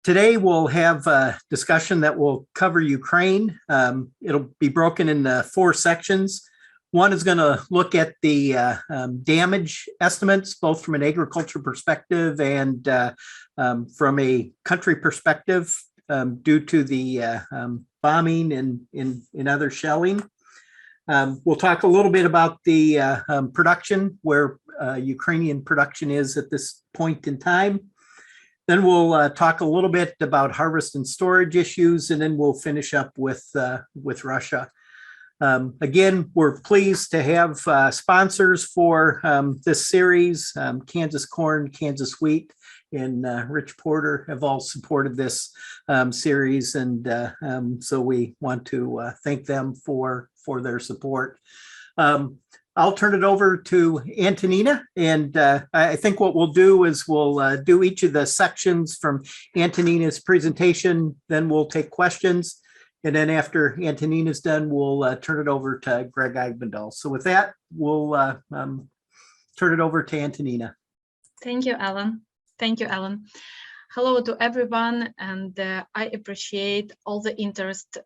Today we'll have a discussion that will cover Ukraine. It'll be broken into 4 sections. One is going to look at the damage estimates, both from an agriculture perspective and from a country perspective due to the bombing and other shelling. We'll talk a little bit about the production, where Ukrainian production is at this point in time. Then we'll talk a little bit about harvest and storage issues, and then we'll finish up with Russia. Again, we're pleased to have sponsors for this series. Kansas Corn, Kansas Wheat, and Rich Porter have all supported this series, and so we want to thank them for their support. I'll turn it over to Antonina, and I think what we'll do is we'll do each of the sections from Antonina's presentation, then we'll take questions, and then after Antonina's done, we'll turn it over to Gregg Ibendahl. So with that, we'll turn it over to Antonina. Thank you, Alan. Thank you, Alan. Hello to everyone, and I appreciate all the interest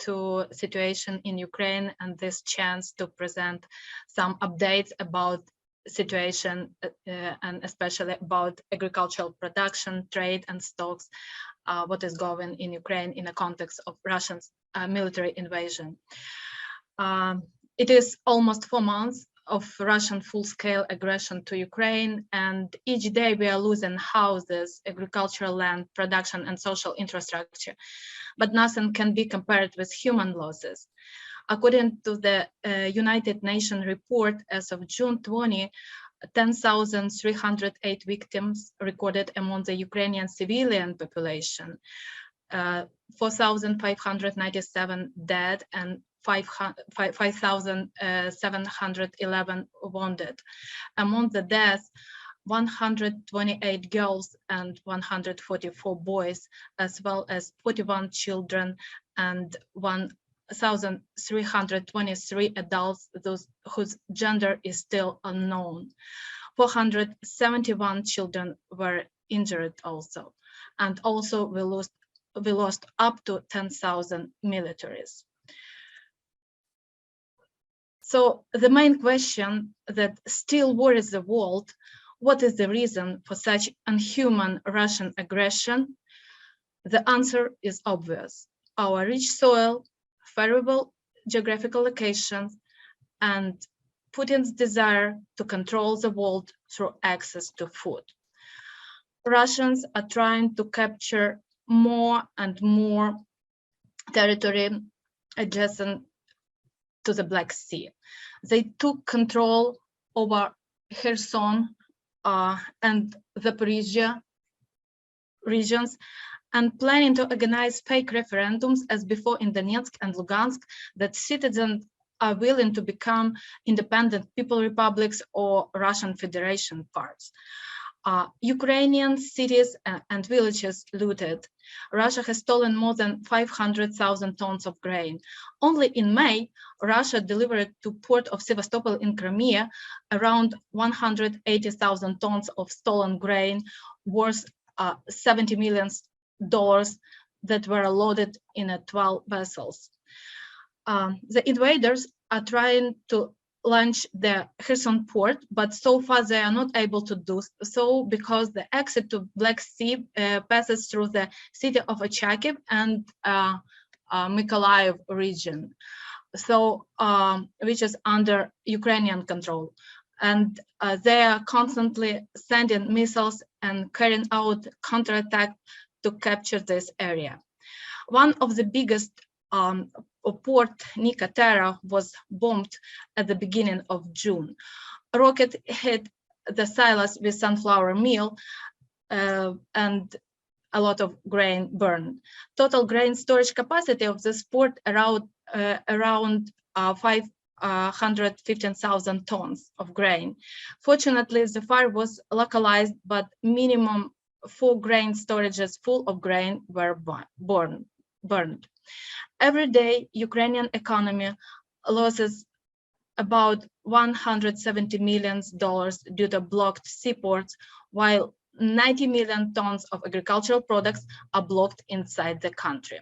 to situation in Ukraine and this chance to present some updates about situation and especially about agricultural production, trade and stocks, what is going in Ukraine in the context of Russia's military invasion. It is almost 4 months of Russian full-scale aggression to Ukraine, and each day we are losing houses, agricultural land, production and social infrastructure, but nothing can be compared with human losses. According to the United Nations report, as of June 20, 10,308 victims recorded among the Ukrainian civilian population, 4,597 dead and 5,711 wounded. Among the deaths, 128 girls and 144 boys, as well as 41 children and 1,323 adults, those whose gender is still unknown. 471 children were injured also, and also we lost up to 10,000 militaries. So the main question that still worries the world, what is the reason for such inhuman Russian aggression? The answer is obvious. Our rich soil, favorable geographical locations, and Putin's desire to control the world through access to food. Russians are trying to capture more and more territory adjacent to the Black Sea. They took control over Kherson and Zaporizhia regions and planning to organize fake referendums as before in Donetsk and Lugansk that citizens are willing to become independent people republics or Russian Federation parts. Ukrainian cities and villages looted. Russia has stolen more than 500,000 tons of grain. Only in May, Russia delivered to port of Sevastopol in Crimea around 180,000 tons of stolen grain worth $70 million that were loaded in 12 vessels. The invaders are trying to launch the Kherson port, but so far they are not able to do so because the exit to Black Sea passes through the city of Charkiv and Mykolaiv region, so which is under Ukrainian control, and they are constantly sending missiles and carrying out counterattack to capture this area. One of the biggest port, Nicotera, was bombed at the beginning of June. A rocket hit the silos with sunflower meal and a lot of grain burned. Total grain storage capacity of this port around 515,000 tons of grain. Fortunately, the fire was localized, but minimum 4 grain storages full of grain were burned. Every day, Ukrainian economy loses about $170 million due to blocked seaports, while 90 million tons of agricultural products are blocked inside the country.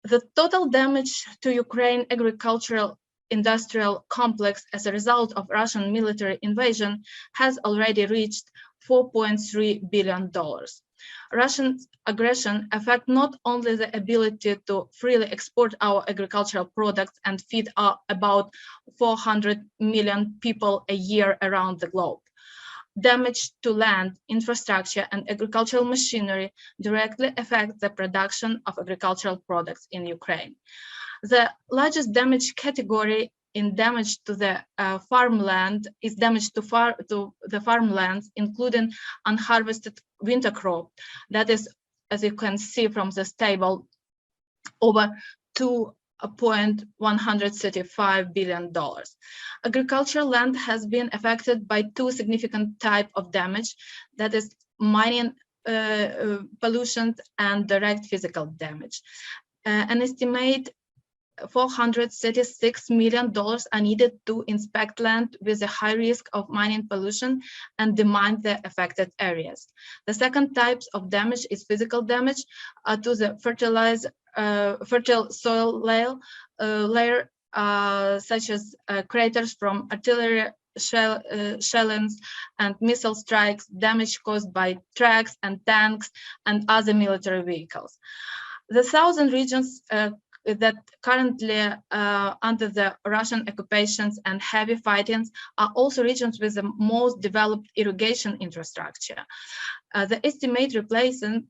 The total damage to Ukraine agricultural industrial complex as a result of Russian military invasion has already reached $4.3 billion. Russian aggression affects not only the ability to freely export our agricultural products and feed about 400 million people a year around the globe. Damage to land, infrastructure, and agricultural machinery directly affect the production of agricultural products in Ukraine. The largest damage category in damage to the farmland is damage to the farmlands, including unharvested winter crop. That is, as you can see from this table, over $2.135 billion. Agricultural land has been affected by two significant types of damage, that is mining pollution and direct physical damage. An estimate $436 million are needed to inspect land with a high risk of mining pollution and demine the affected areas. The second type of damage is physical damage to the fertile soil layer, such as craters from artillery shellings and missile strikes, damage caused by trucks and tanks and other military vehicles. The southern regions that currently under the Russian occupations and heavy fightings are also regions with the most developed irrigation infrastructure. The estimated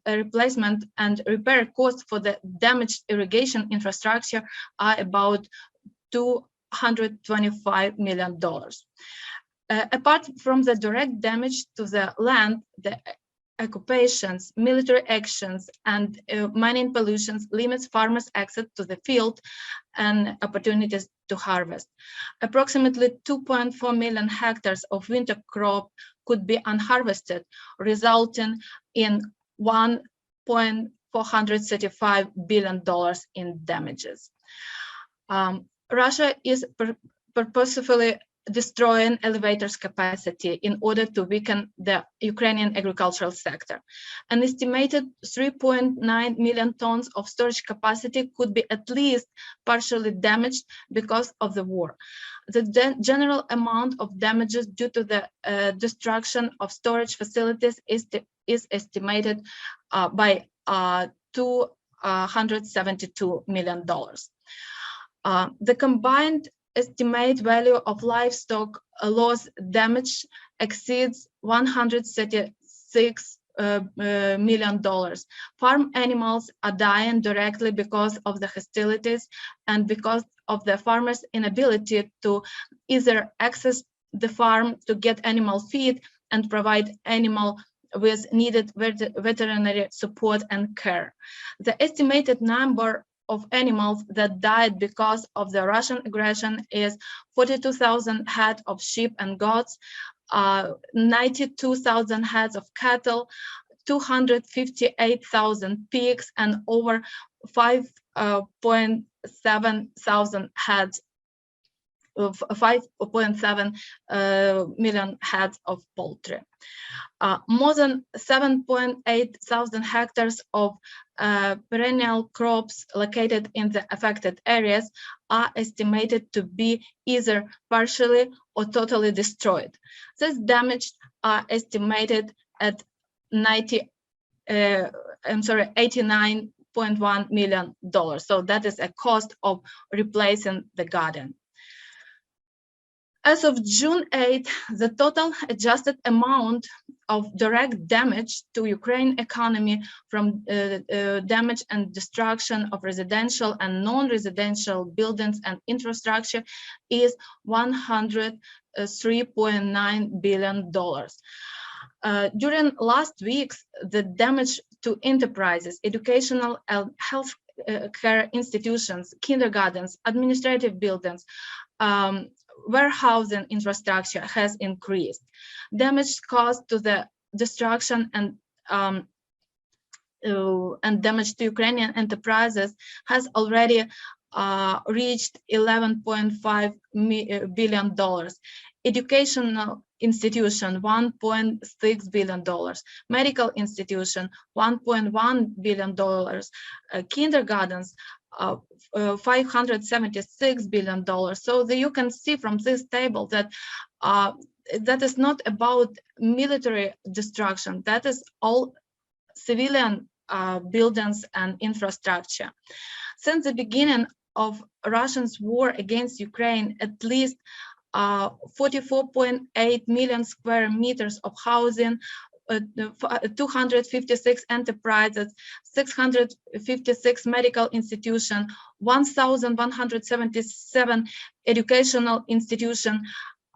replacement and repair costs for the damaged irrigation infrastructure are about $225 million. Apart from the direct damage to the land, the occupations, military actions, and mining pollutions limits farmers' access to the field and opportunities to harvest. Approximately 2.4 million hectares of winter crop could be unharvested, resulting in $1.435 billion in damages. Russia is purposefully destroying elevators capacity in order to weaken the Ukrainian agricultural sector. An estimated 3.9 million tons of storage capacity could be at least partially damaged because of the war. The general amount of damages due to the destruction of storage facilities is estimated by $272 million. The combined estimate value of livestock loss damage exceeds $136 million. Farm animals are dying directly because of the hostilities and because of the farmers' inability to either access the farm to get animal feed and provide animal with needed veterinary support and care. The estimated number of animals that died because of the Russian aggression is 42,000 head of sheep and goats, 92,000 heads of cattle, 258,000 pigs, and over 5.7 million heads of poultry. More than 7.8 thousand hectares of perennial crops located in the affected areas are estimated to be either partially or totally destroyed. This damage are estimated at $89.1 million. So that is a cost of replacing the garden. As of June 8, the total adjusted amount of direct damage to Ukraine economy from damage and destruction of residential and non-residential buildings and infrastructure is $103.9 billion. During last weeks, the damage to enterprises, educational and health care institutions, kindergartens, administrative buildings, warehousing infrastructure has increased. Damage caused to the destruction and damage to Ukrainian enterprises has already reached $11.5 billion. Educational institution, $1.6 billion. Medical institution, $1.1 billion. Kindergartens, $576 billion. So you can see from this table that that is not about military destruction. That is all civilian buildings and infrastructure. Since the beginning of Russia's war against Ukraine, at least 44.8 million square meters of housing, 256 enterprises, 656 medical institutions, 1,177 educational institutions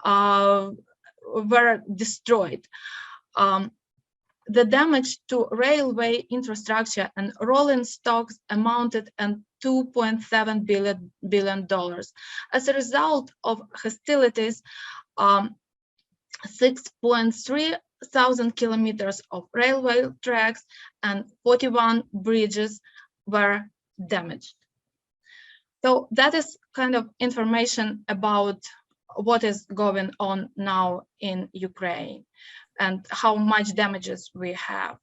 were destroyed. The damage to railway infrastructure and rolling stocks amounted to $2.7 billion. As a result of hostilities, 6.3 thousand kilometers of railway tracks and 41 bridges were damaged. So that is kind of information about what is going on now in Ukraine and how much damages we have.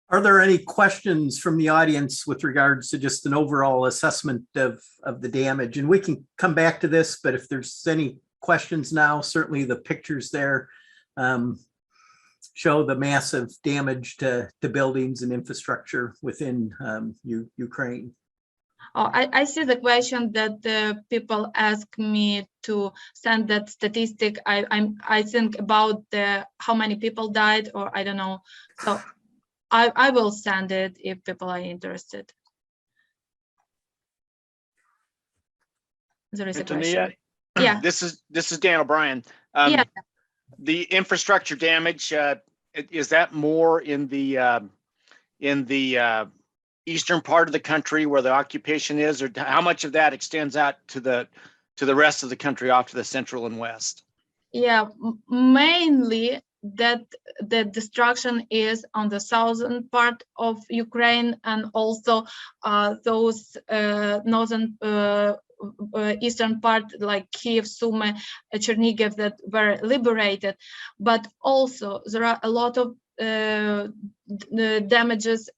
Are there any questions from the audience with regards to just an overall assessment of the damage? And we can come back to this, but if there's any questions now, certainly the pictures there show the massive damage to buildings and infrastructure within Ukraine. Oh, I see the question that people ask me to send that statistic. I think about how many people died, or I don't know. So I will send it if people are interested. There is Antonina, a question. Yeah. This is Dan O'Brien. Yeah. The infrastructure damage, is that more in the eastern part of the country where the occupation is, or how much of that extends out to the rest of the country off to the central and west? Yeah, mainly that the destruction is on the southern part of Ukraine, and also those northern eastern part like Kiev, Sumy, Chernihiv that were liberated, but also there are a lot of damages,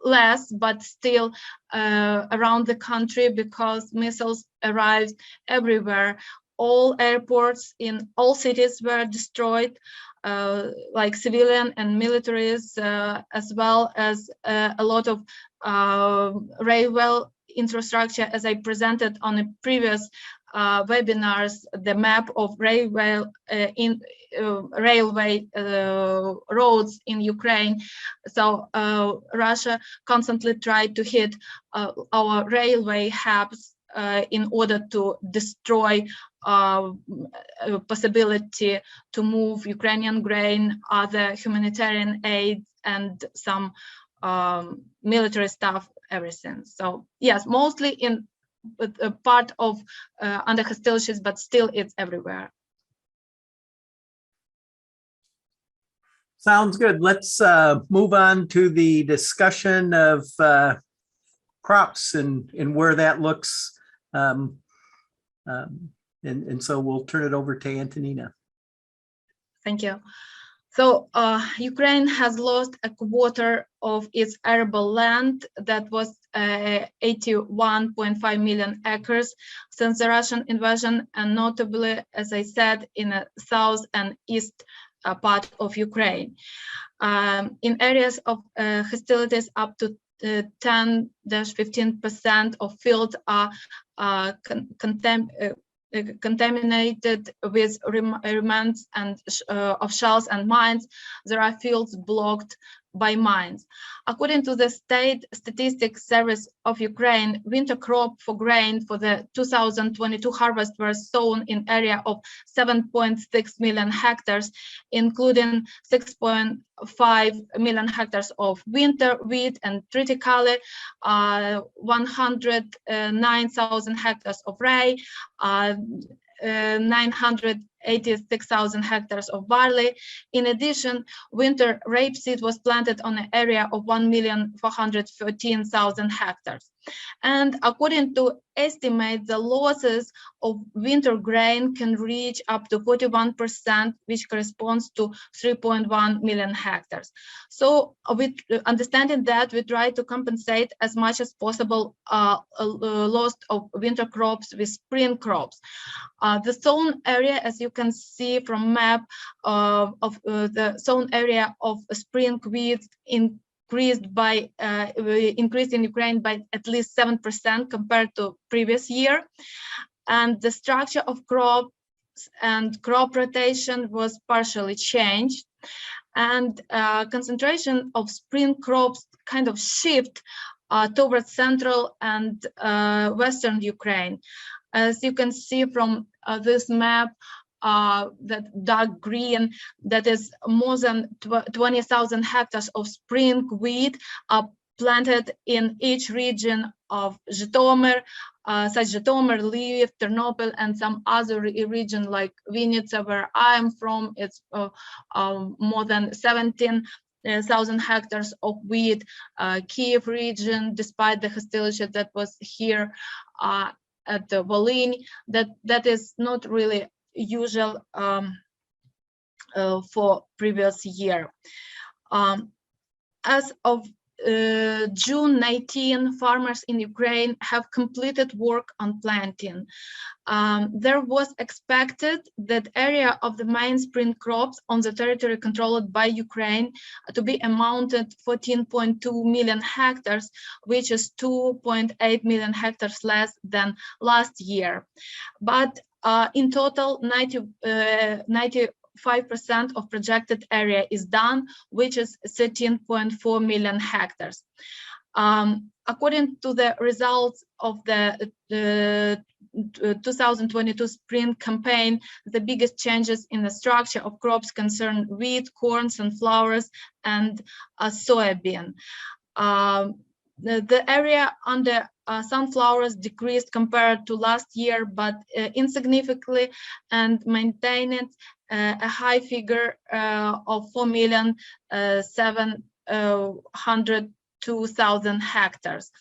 less, but still around the country, because missiles arrived everywhere. All airports in all cities were destroyed, like civilian and militaries, as well as a lot of railway infrastructure. As I presented on the previous webinars, the map of railway roads in Ukraine. So Russia constantly tried to hit our railway hubs in order to destroy possibility to move Ukrainian grain, other humanitarian aid, and some military stuff, everything. So yes, mostly in part of under hostilities, but still it's everywhere. Sounds good. Let's move on to the discussion of crops and where that looks. And so we'll turn it over to Antonina. Thank you. So Ukraine has lost a quarter of its arable land that was 81.5 million acres since the Russian invasion, and notably, as I said, in the south and east part of Ukraine. In areas of hostilities, up to 10-15% of fields are contaminated with remnants and of shells and mines. There are fields blocked by mines. According to the State Statistics Service of Ukraine, winter crop for grain for the 2022 harvest were sown in area of 7.6 million hectares, including 6.5 million hectares of winter wheat and triticale, 109,000 hectares of rye, 986,000 hectares of barley. In addition, winter rapeseed was planted on an area of 1,413,000 hectares. And according to estimates, the losses of winter grain can reach up to 41%, which corresponds to 3.1 million hectares. So with understanding that, we try to compensate as much as possible loss of winter crops with spring crops. The sown area, as you can see from map of the sown area of spring wheat increased in Ukraine by at least 7% compared to previous year. And the structure of crops and crop rotation was partially changed. And concentration of spring crops kind of shift towards central and western Ukraine. As you can see from this map, that dark green, that is more than 20,000 hectares of spring wheat are planted in each region of Zhytomyr, such Zhytomyr, Lviv, Ternopil, and some other region like Vinnytsia, where I am from. It's more than 17,000 hectares of wheat. Kiev region, despite the hostility that was here at the Volhynia, that is not really usual for previous year. As of June 19, farmers in Ukraine have completed work on planting. There was expected that area of the main spring crops on the territory controlled by Ukraine to be amounted 14.2 million hectares, which is 2.8 million hectares less than last year. But in total, 95% of projected area is done, which is 13.4 million hectares. According to the results of the 2022 spring campaign, the biggest changes in the structure of crops concern wheat, corn, sunflowers, and soybean. The area under sunflowers decreased compared to last year, but insignificantly, and maintained a high figure of 4,702,000 hectares.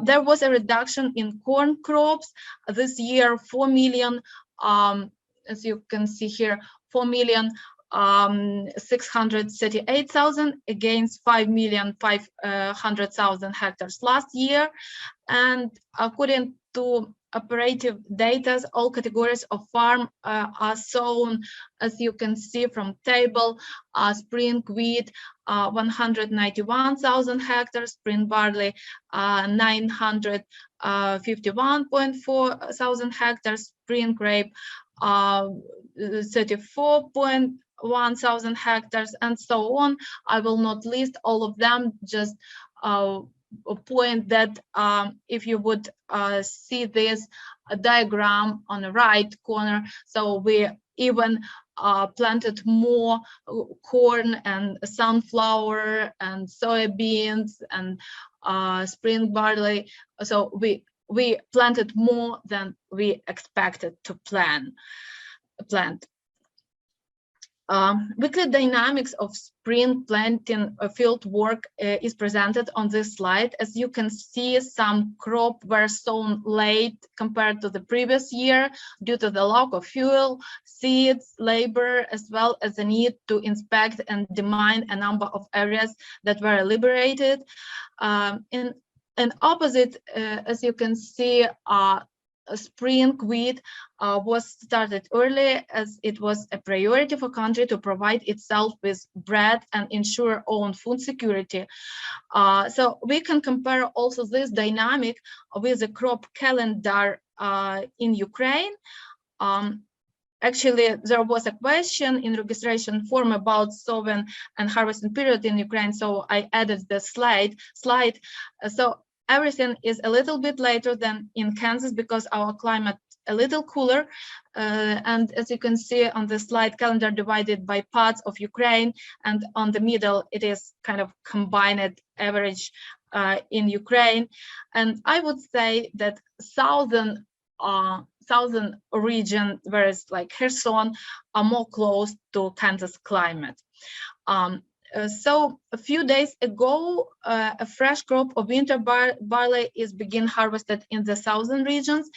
There was a reduction in corn crops this year, 4 million, as you can see here, 4,638,000 against 5,500,000 hectares last year. And according to operative data, all categories of farm are sown, as you can see from table. Spring wheat 191,000 hectares, spring barley 951.4 thousand hectares, spring grape 34.1,000 hectares, and so on. I will not list all of them, just a point that if you would see this diagram on the right corner, so we even planted more corn and sunflower and soybeans and spring barley. So we planted more than we expected to plant. Weekly dynamics of spring planting field work is presented on this slide. As you can see, some crop were sown late compared to the previous year due to the lack of fuel, seeds, labor, as well as the need to inspect and demine a number of areas that were liberated. In opposite, as you can see, spring wheat was started early, as it was a priority for country to provide itself with bread and ensure own food security. So we can compare also this dynamic with the crop calendar in Ukraine. Actually, there was a question in registration form about sowing and harvesting period in Ukraine, so I added the slide. So everything is a little bit later than in Kansas because our climate a little cooler. And as you can see on the slide, calendar divided by parts of Ukraine, and on the middle, it is kind of combined average in Ukraine. And I would say that southern region, whereas like Kherson, are more close to Kansas climate. So a few days ago, a fresh crop of winter barley is being harvested in the southern regions,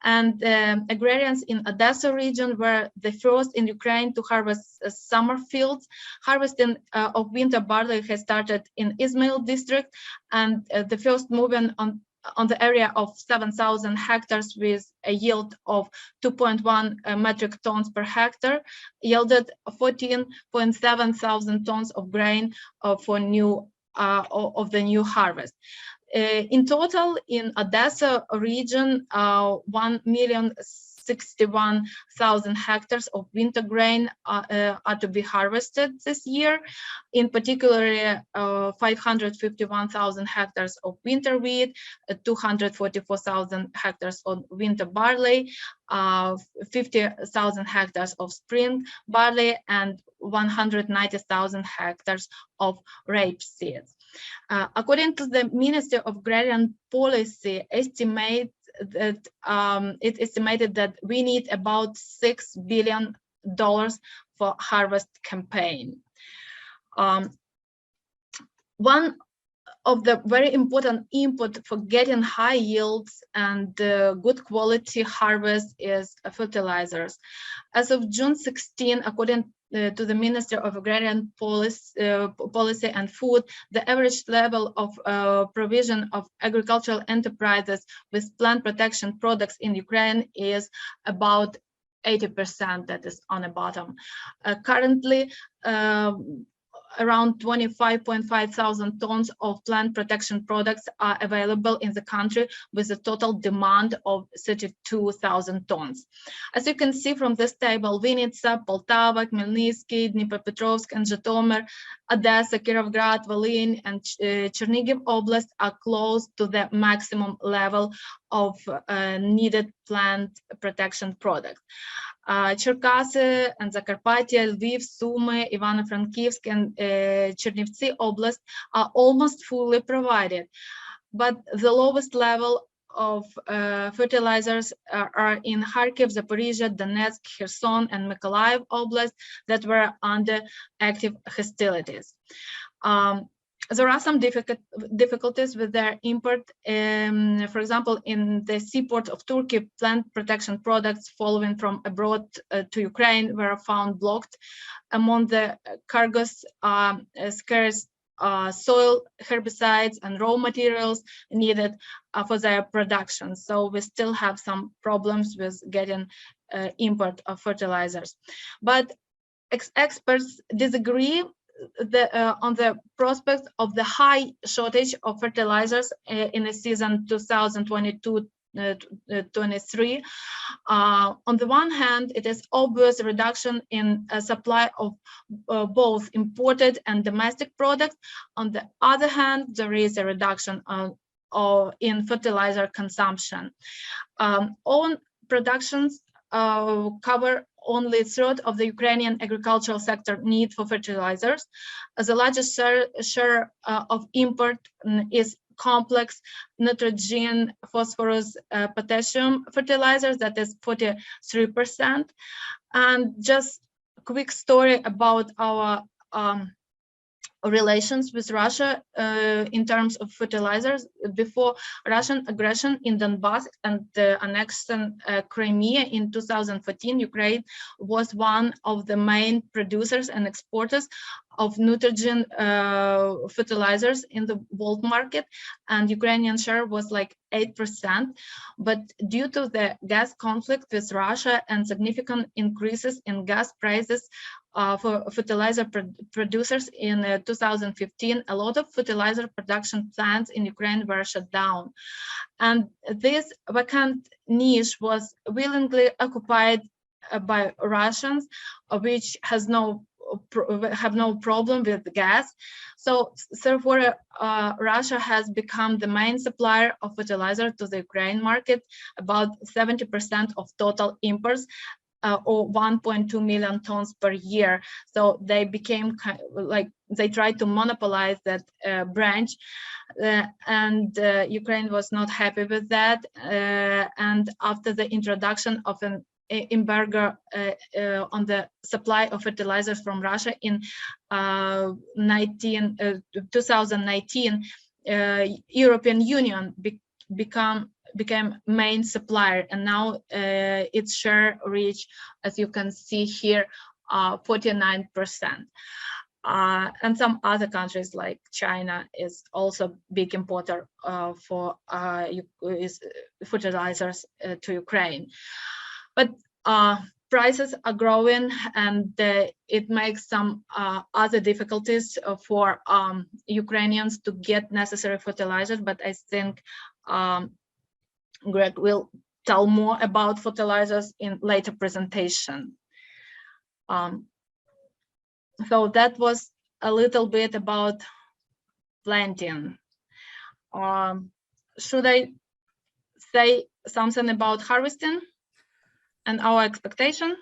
and agrarians in Odessa region were the first in Ukraine to harvest summer fields. Harvesting of winter barley has started in Izmail district, and the first movement on the area of 7,000 hectares with a yield of 2.1 metric tons per hectare yielded 14.7 thousand tons of grain for the new harvest. In total, in Odessa region, 1,061,000 hectares of winter grain are to be harvested this year. In particular, 551,000 hectares of winter wheat, 244,000 hectares of winter barley, 50,000 hectares of spring barley, and 190,000 hectares of rapeseed. According to the Ministry of Agrarian Policy, it estimated that we need about $6 billion for harvest campaign. One of the very important input for getting high yields and good quality harvest is fertilizers. As of June 16, according to the Ministry of Agrarian Policy and Food, the average level of provision of agricultural enterprises with plant protection products in Ukraine is about 80%, that is on the bottom. Currently, around 25.5 thousand tons of plant protection products are available in the country with a total demand of 32,000 tons. As you can see from this table, Vinnytsia, Poltava, Khmelnytsky, Dnipropetrovsk, and Zhytomyr, Odessa, Kirovgrad, Volyn, and Chernigiv Oblast are close to the maximum level of needed plant protection products. Cherkasy and Zakarpattia, Lviv, Sumy, Ivano-Frankivsk, and Chernivtsi Oblast are almost fully provided, but the lowest level of fertilizers are in Kharkiv, Zaporizhia, Donetsk, Kherson, and Mykolaiv Oblast that were under active hostilities. There are some difficulties with their import. For example, in the seaport of Turkey, plant protection products following from abroad to Ukraine were found blocked. Among the cargoes are scarce soil, herbicides, and raw materials needed for their production. So we still have some problems with getting import of fertilizers. But experts disagree on the prospect of the high shortage of fertilizers in the season 2022-23. On the one hand, it is obvious reduction in supply of both imported and domestic products. On the other hand, there is a reduction in fertilizer consumption. Own productions cover only a third of the Ukrainian agricultural sector need for fertilizers. The largest share of import is complex nitrogen, phosphorus, potassium fertilizers, that is 43%. And just a quick story about our relations with Russia in terms of fertilizers. Before Russian aggression in Donbass and the annexion Crimea in 2014, Ukraine was one of the main producers and exporters of nitrogen fertilizers in the world market, and Ukrainian share was like 8%. But due to the gas conflict with Russia and significant increases in gas prices for fertilizer producers in 2015, a lot of fertilizer production plants in Ukraine were shut down. And this vacant niche was willingly occupied by Russians, which have no problem with the gas. So therefore, Russia has become the main supplier of fertilizer to the Ukraine market, about 70% of total imports, or 1.2 million tons per year. So they became like, they tried to monopolize that branch, and Ukraine was not happy with that. And after the introduction of an embargo on the supply of fertilizers from Russia in 2019, European Union became main supplier, and now its share reached, as you can see here, 49%. And some other countries like China is also big importer for fertilizers to Ukraine. But prices are growing, and it makes some other difficulties for Ukrainians to get necessary fertilizers. But I think Gregg will tell more about fertilizers in later presentation. So that was a little bit about planting. Should I say something about harvesting and our expectation?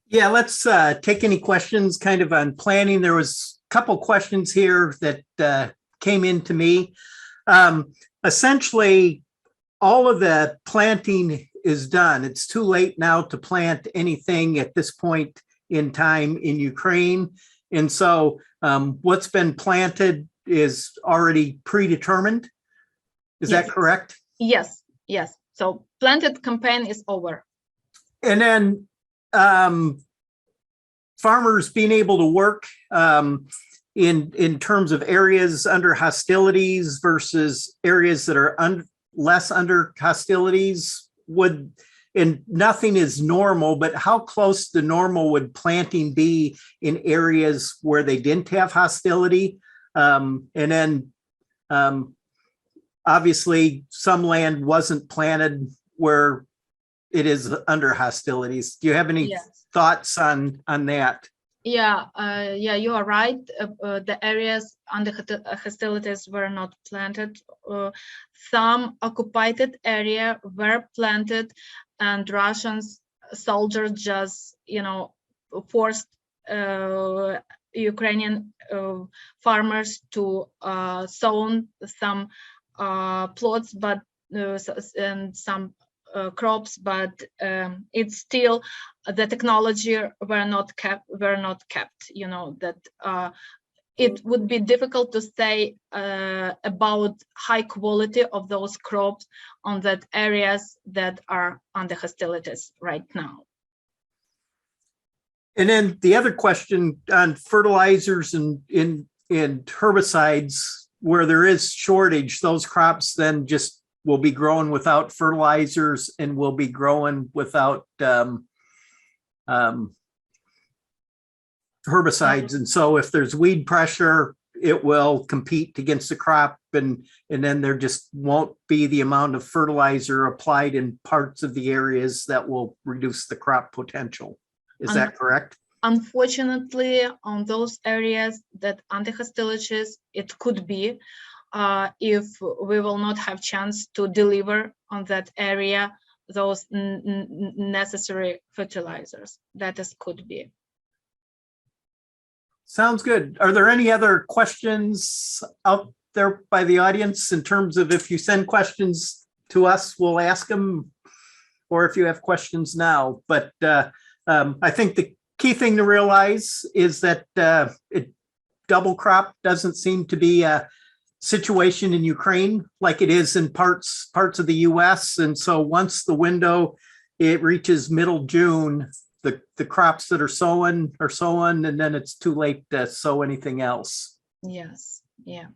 Yeah, let's take any questions kind of on planning. There was a couple questions here that came in to me. Essentially, all of the planting is done. It's too late now to plant anything at this point in time in Ukraine. And so what's been planted is already predetermined. Is that correct? Yes, yes. So planted campaign is over. And then farmers being able to work in terms of areas under hostilities versus areas that are less under hostilities and nothing is normal, but how close to normal would planting be in areas where they didn't have hostility? And then obviously some land wasn't planted where it is under hostilities. Do you have any thoughts on that? Yeah, you are right. The areas under hostilities were not planted. Some occupied area were planted, and Russian soldiers just, forced Ukrainian farmers to sow some plots, but and some crops, but it's still the technology were not kept. That it would be difficult to say about high quality of those crops on that areas that are under hostilities right now. And then the other question on fertilizers and herbicides, where there is shortage, those crops then just will be growing without fertilizers and will be growing without herbicides. And so if there's weed pressure, it will compete against the crop, and then there just won't be the amount of fertilizer applied in parts of the areas that will reduce the crop potential. Is that correct? Unfortunately, on those areas that under hostilities, it could be if we will not have chance to deliver on that area those necessary fertilizers. Could be. Sounds good. Are there any other questions out there by the audience in terms of if you send questions to us, we'll ask them, or if you have questions now? But I think the key thing to realize is that double crop doesn't seem to be a situation in Ukraine like it is in parts of the US. And so once the window, it reaches middle June, the crops that are sown, and then it's too late to sow anything else. Yes, yeah.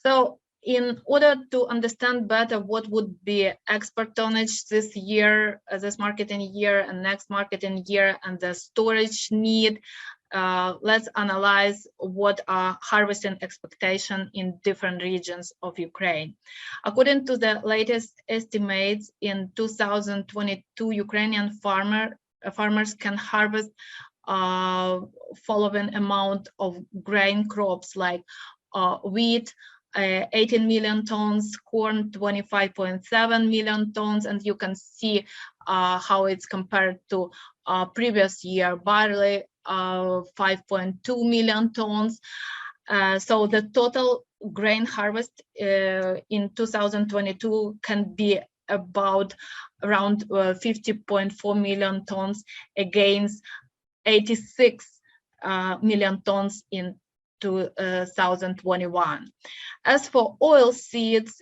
So in order to understand better what would be export tonnage this year, this marketing year and next marketing year, and the storage need, let's analyze what are harvesting expectation in different regions of Ukraine. According to the latest estimates, in 2022, Ukrainian farmers can harvest following amount of grain crops like wheat, 18 million tons, corn 25.7 million tons, and you can see how it's compared to previous year, barley 5.2 million tons. So the total grain harvest in 2022 can be about around 50.4 million tons against 86 million tons in 2021. As for oil seeds,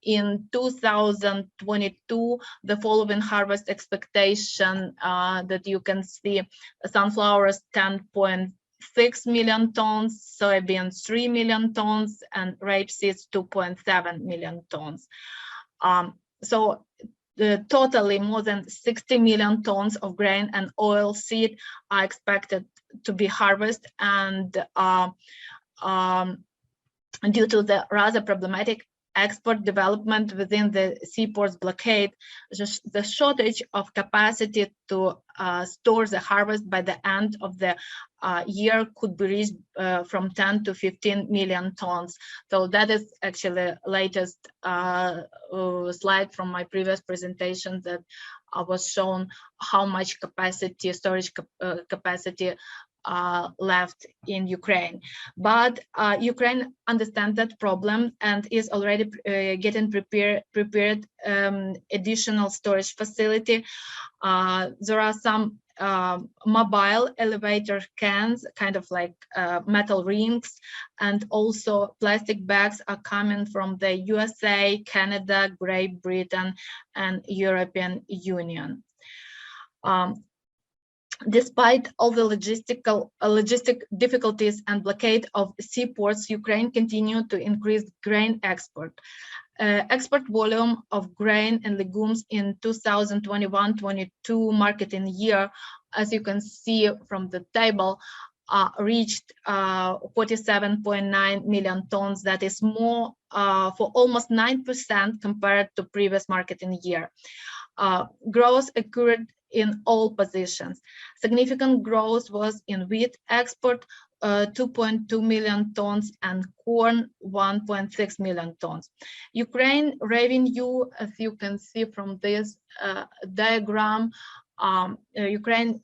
in 2022, the following harvest expectation that you can see: sunflowers 10.6 million tons, soybeans 3 million tons, and rapeseeds 2.7 million tons. So totally more than 60 million tons of grain and oil seed are expected to be harvested, and due to the rather problematic export development within the seaports blockade, the shortage of capacity to store the harvest by the end of the year could be reached from 10 to 15 million tons. So that is actually latest slide from my previous presentation that was shown how much capacity, storage capacity left in Ukraine. But Ukraine understands that problem and is already getting prepared additional storage facility. There are some mobile elevator cans, kind of like metal rings, and also plastic bags are coming from the USA, Canada, Great Britain, and European Union. Despite all the logistic difficulties and blockade of seaports, Ukraine continued to increase grain export. Export volume of grain and legumes in 2021-22 marketing year, as you can see from the table, reached 47.9 million tons. That is more for almost 9% compared to previous marketing year. Growth occurred in all positions. Significant growth was in wheat export, 2.2 million tons, and corn, 1.6 million tons. Ukraine revenue, as you can see from this diagram, Ukraine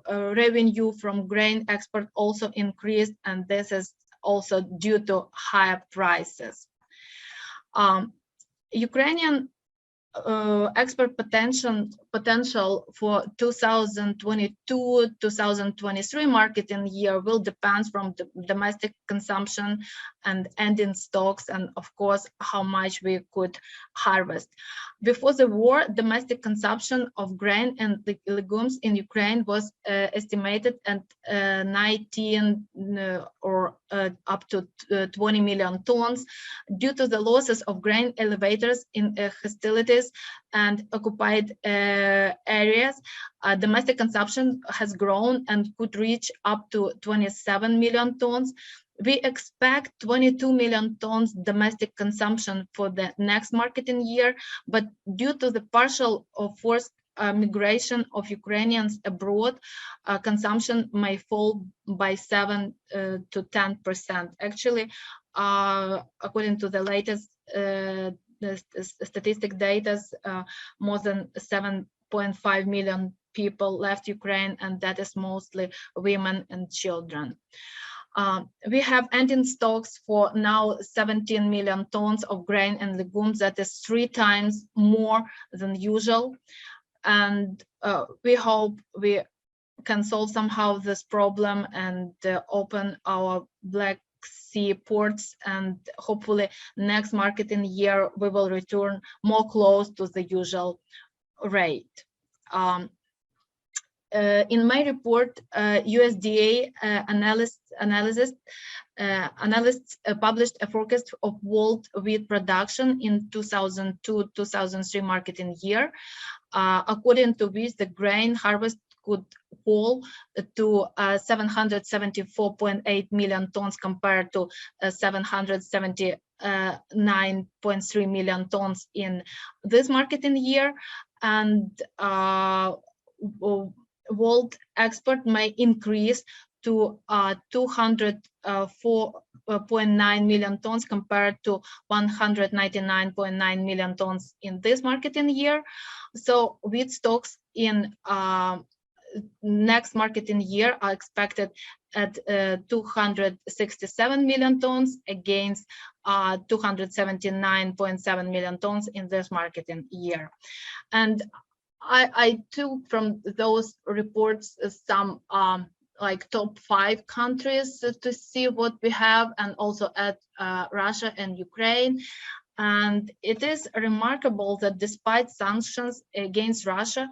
revenue from grain export also increased, and this is also due to higher prices. Ukrainian export potential for 2022-2023 marketing year will depend from the domestic consumption and ending stocks, and of course how much we could harvest. Before the war, domestic consumption of grain and legumes in Ukraine was estimated at 19 or up to 20 million tons. Due to the losses of grain elevators in hostilities and occupied areas, domestic consumption has grown and could reach up to 27 million tons. We expect 22 million tons domestic consumption for the next marketing year, but due to the partial or forced migration of Ukrainians abroad, consumption may fall by 7 to 10%. Actually, according to the latest statistic data, more than 7.5 million people left Ukraine, and that is mostly women and children. We have ending stocks for now 17 million tons of grain and legumes. That is 3 times more than usual. And we hope we can solve somehow this problem and open our Black Sea ports, and hopefully next marketing year we will return more close to the usual rate. In my report, USDA analysts published a forecast of world wheat production in 2002-2003 marketing year, according to which the grain harvest could fall to 774.8 million tons compared to 779.3 million tons in this marketing year, and world export may increase to 204.9 million tons compared to 199.9 million tons in this marketing year. So wheat stocks in next marketing year are expected at 267 million tons against 279.7 million tons in this marketing year. And I took from those reports some like top 5 countries to see what we have, and also at Russia and Ukraine. And it is remarkable that despite sanctions against Russia,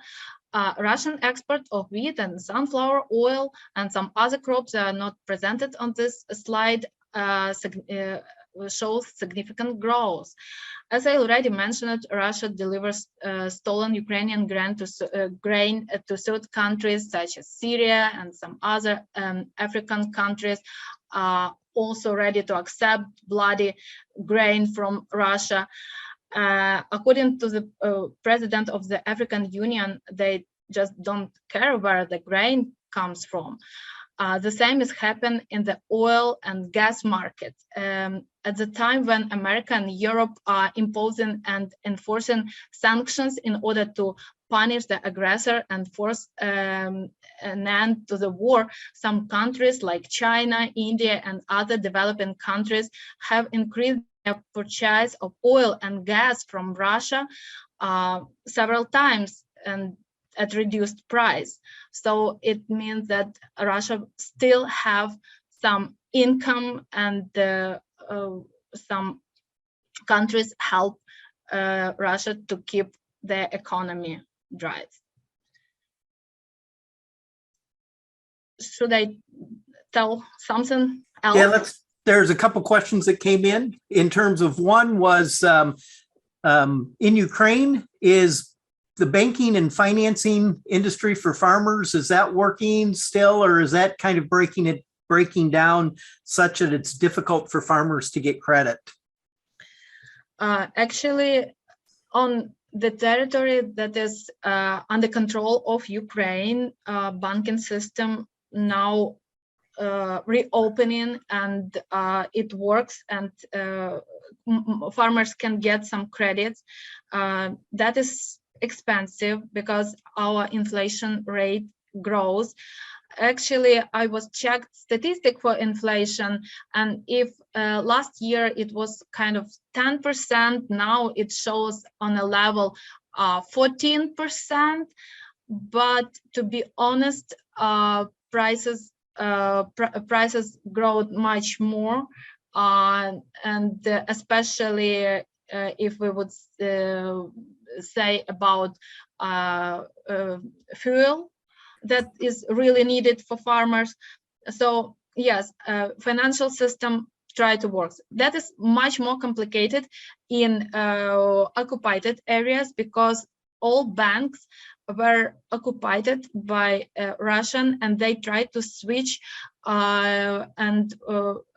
Russian export of wheat and sunflower oil and some other crops that are not presented on this slide shows significant growth. As I already mentioned, Russia delivers stolen Ukrainian grain to third countries such as Syria and some other African countries, also ready to accept bloody grain from Russia. According to the president of the African Union, they just don't care where the grain comes from. The same is happening in the oil and gas market. At the time when America and Europe are imposing and enforcing sanctions in order to punish the aggressor and force an end to the war, some countries like China, India, and other developing countries have increased their purchase of oil and gas from Russia several times and at reduced price. So it means that Russia still have some income, and some countries help Russia to keep their economy drive. Should I tell something else? Yeah, there's a couple questions that came in terms of, one was in Ukraine, is the banking and financing industry for farmers, is that working still, or is that kind of breaking down such that it's difficult for farmers to get credit? Actually, on the territory that is under control of Ukraine, banking system now reopening, and it works, and farmers can get some credits. That is expensive because our inflation rate grows. Actually, I was checked statistic for inflation, and if last year it was kind of 10%, now it shows on a level 14%. But to be honest, prices grow much more, and especially if we would say about fuel that is really needed for farmers. So yes, financial system try to work. That is much more complicated in occupied areas, because all banks were occupied by Russian, and they tried to switch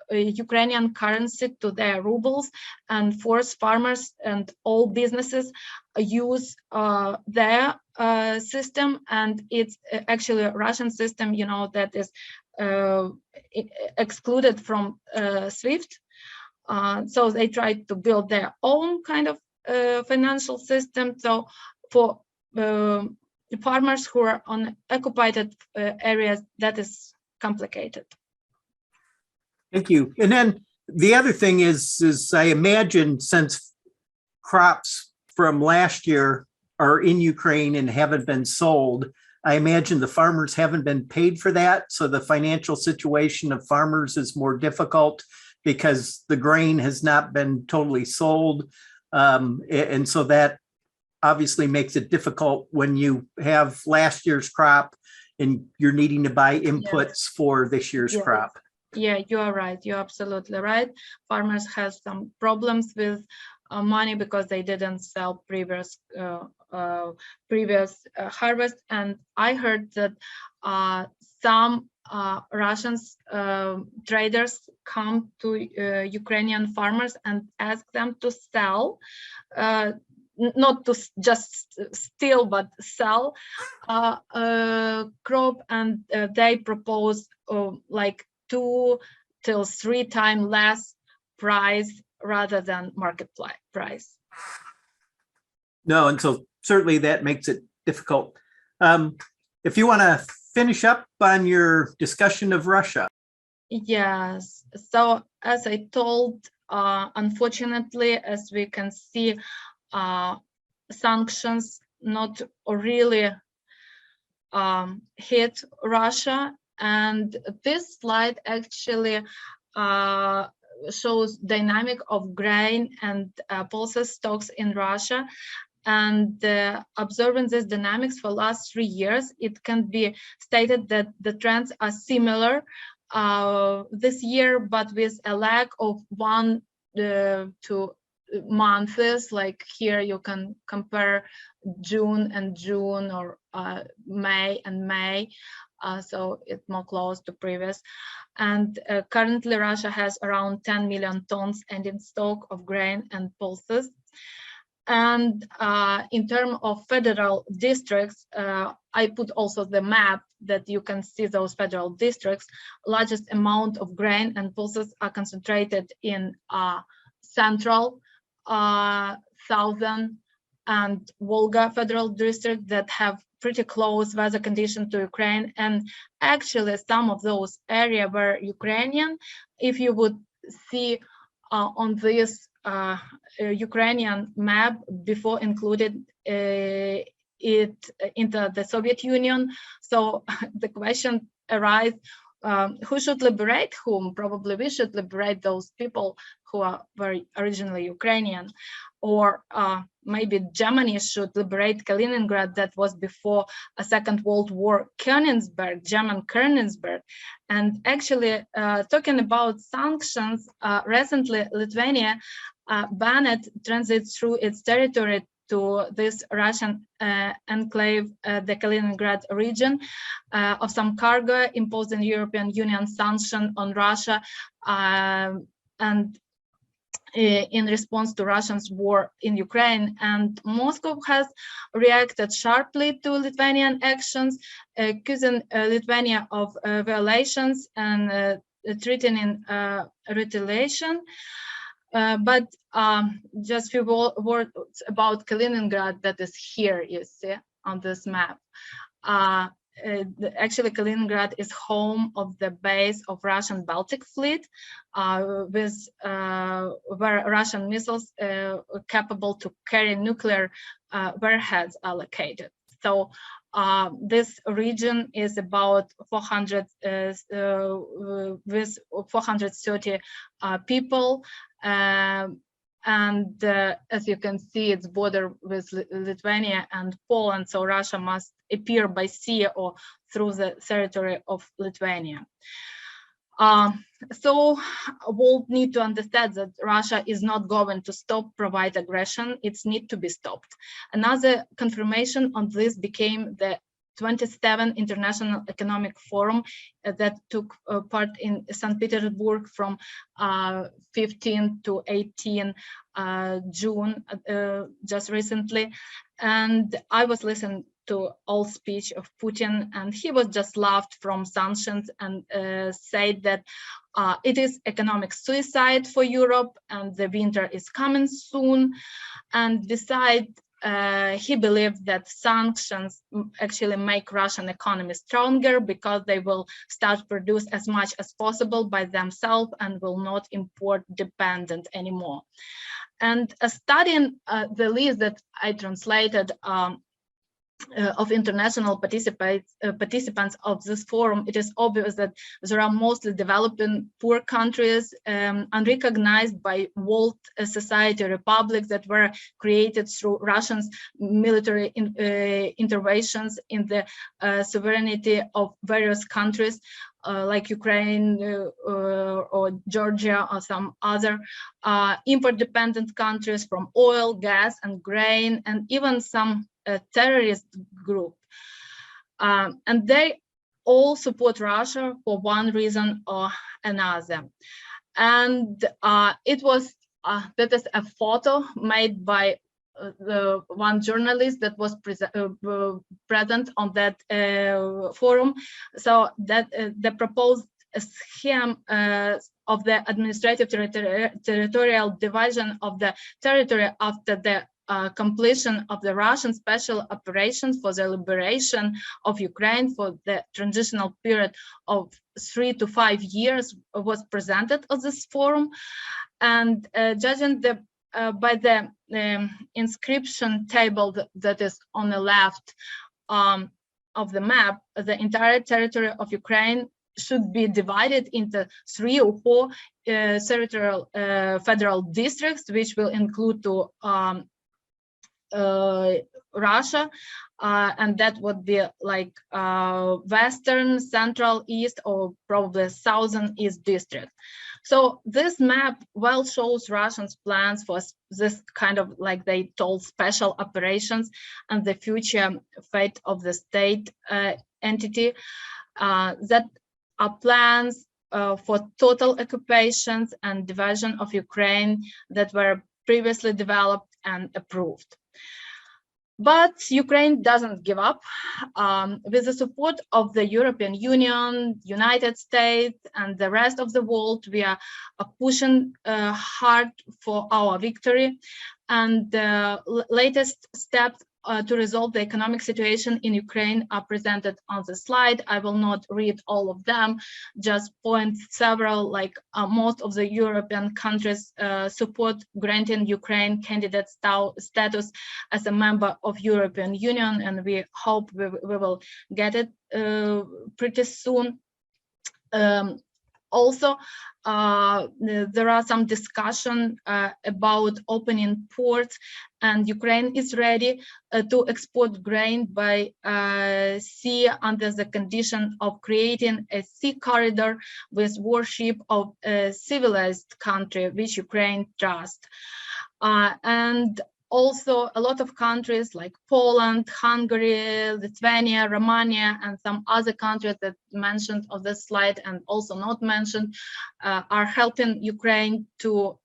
Ukrainian currency to their rubles and force farmers and all businesses use their system. And it's actually a Russian system, you know, that is excluded from SWIFT. So they tried to build their own kind of financial system. So for the farmers who are on occupied areas, that is complicated. Thank you. And then the other thing is I imagine, since crops from last year are in Ukraine and haven't been sold, I imagine the farmers haven't been paid for that. So the financial situation of farmers is more difficult because the grain has not been totally sold. And so that obviously makes it difficult when you have last year's crop and you're needing to buy inputs for this year's crop. Yeah, you are right. You're absolutely right. Farmers have some problems with money because they didn't sell previous harvest. And I heard that some Russian traders come to Ukrainian farmers and ask them to sell, not to just steal, but sell crop, and they propose like 2 to 3 times less price rather than market price. No, and so certainly that makes it difficult. And if you want to finish up on your discussion of Russia. Yes. So as I told, unfortunately, as we can see, sanctions not really hit Russia. And this slide actually shows dynamic of grain and pulses stocks in Russia. And observing this dynamics for last 3 years, it can be stated that the trends are similar this year, but with a lag of 1 to months. Like here you can compare June and June, or May and May. So it's more close to previous. And currently Russia has around 10 million tons ending stock of grain and pulses. And in terms of federal districts, I put also the map that you can see those federal districts. Largest amount of grain and pulses are concentrated in central, southern, and Volga federal district that have pretty close weather conditions to Ukraine. And actually some of those areas were Ukrainian. If you would see on this Ukrainian map before included it into the Soviet Union. So the question arises, who should liberate whom? Probably we should liberate those people who were originally Ukrainian. Or maybe Germany should liberate Kaliningrad, that was before a Second World War, Königsberg, German Königsberg. And actually, talking about sanctions, recently Lithuania banned transit through its territory to this Russian enclave, the Kaliningrad region, of some cargo, imposing European Union sanction on Russia, and in response to Russia's war in Ukraine. And Moscow has reacted sharply to Lithuanian actions, accusing Lithuania of violations and threatening retaliation. But just a few words about Kaliningrad, that is here, you see, on this map. Actually, Kaliningrad is home of the base of Russian Baltic Fleet, where Russian missiles capable to carry nuclear warheads are located. So this region is about 400 with 430 people. And as you can see, it's border with Lithuania and Poland, so Russia must appear by sea or through the territory of Lithuania. So we'll need to understand that Russia is not going to stop provide aggression. It's need to be stopped. Another confirmation on this became the 27th International Economic Forum that took part in St. Petersburg from 15 to 18 June, just recently. And I was listening to all speech of Putin, and he was just laughed from sanctions and said that it is economic suicide for Europe and the winter is coming soon. And besides, he believed that sanctions actually make Russian economy stronger because they will start produce as much as possible by themselves and will not import dependent anymore. And studying the list that I translated of international participants of this forum, it is obvious that there are mostly developing poor countries, unrecognized by world society republics that were created through Russia's military interventions in the sovereignty of various countries, like Ukraine or Georgia or some other import-dependent countries from oil, gas, and grain, and even some terrorist group. And they all support Russia for one reason or another. And it was, that is a photo made by the one journalist that was present on that forum. So that the proposed scheme of the administrative territorial division of the territory after the completion of the Russian special operations for the liberation of Ukraine for the transitional period of 3 to 5 years was presented at this forum. And judging by the inscription table that is on the left of the map, the entire territory of Ukraine should be divided into 3 or 4 territorial federal districts, which will include to Russia, and that would be like Western, Central, East, or probably Southern East district. So this map well shows Russians' plans for this kind of, like they told, special operations and the future fate of the state entity that are plans for total occupations and division of Ukraine that were previously developed and approved. But Ukraine doesn't give up. With the support of the European Union, United States, and the rest of the world, we are pushing hard for our victory. And the latest steps to resolve the economic situation in Ukraine are presented on the slide. I will not read all of them, just point several, like most of the European countries support granting Ukraine candidate status as a member of European Union, and we hope we will get it pretty soon. Also, there are some discussion about opening ports, and Ukraine is ready to export grain by sea under the condition of creating a sea corridor with worship of a civilized country, which Ukraine trusts. And also, a lot of countries like Poland, Hungary, Lithuania, Romania, and some other countries that mentioned on this slide and also not mentioned are helping Ukraine to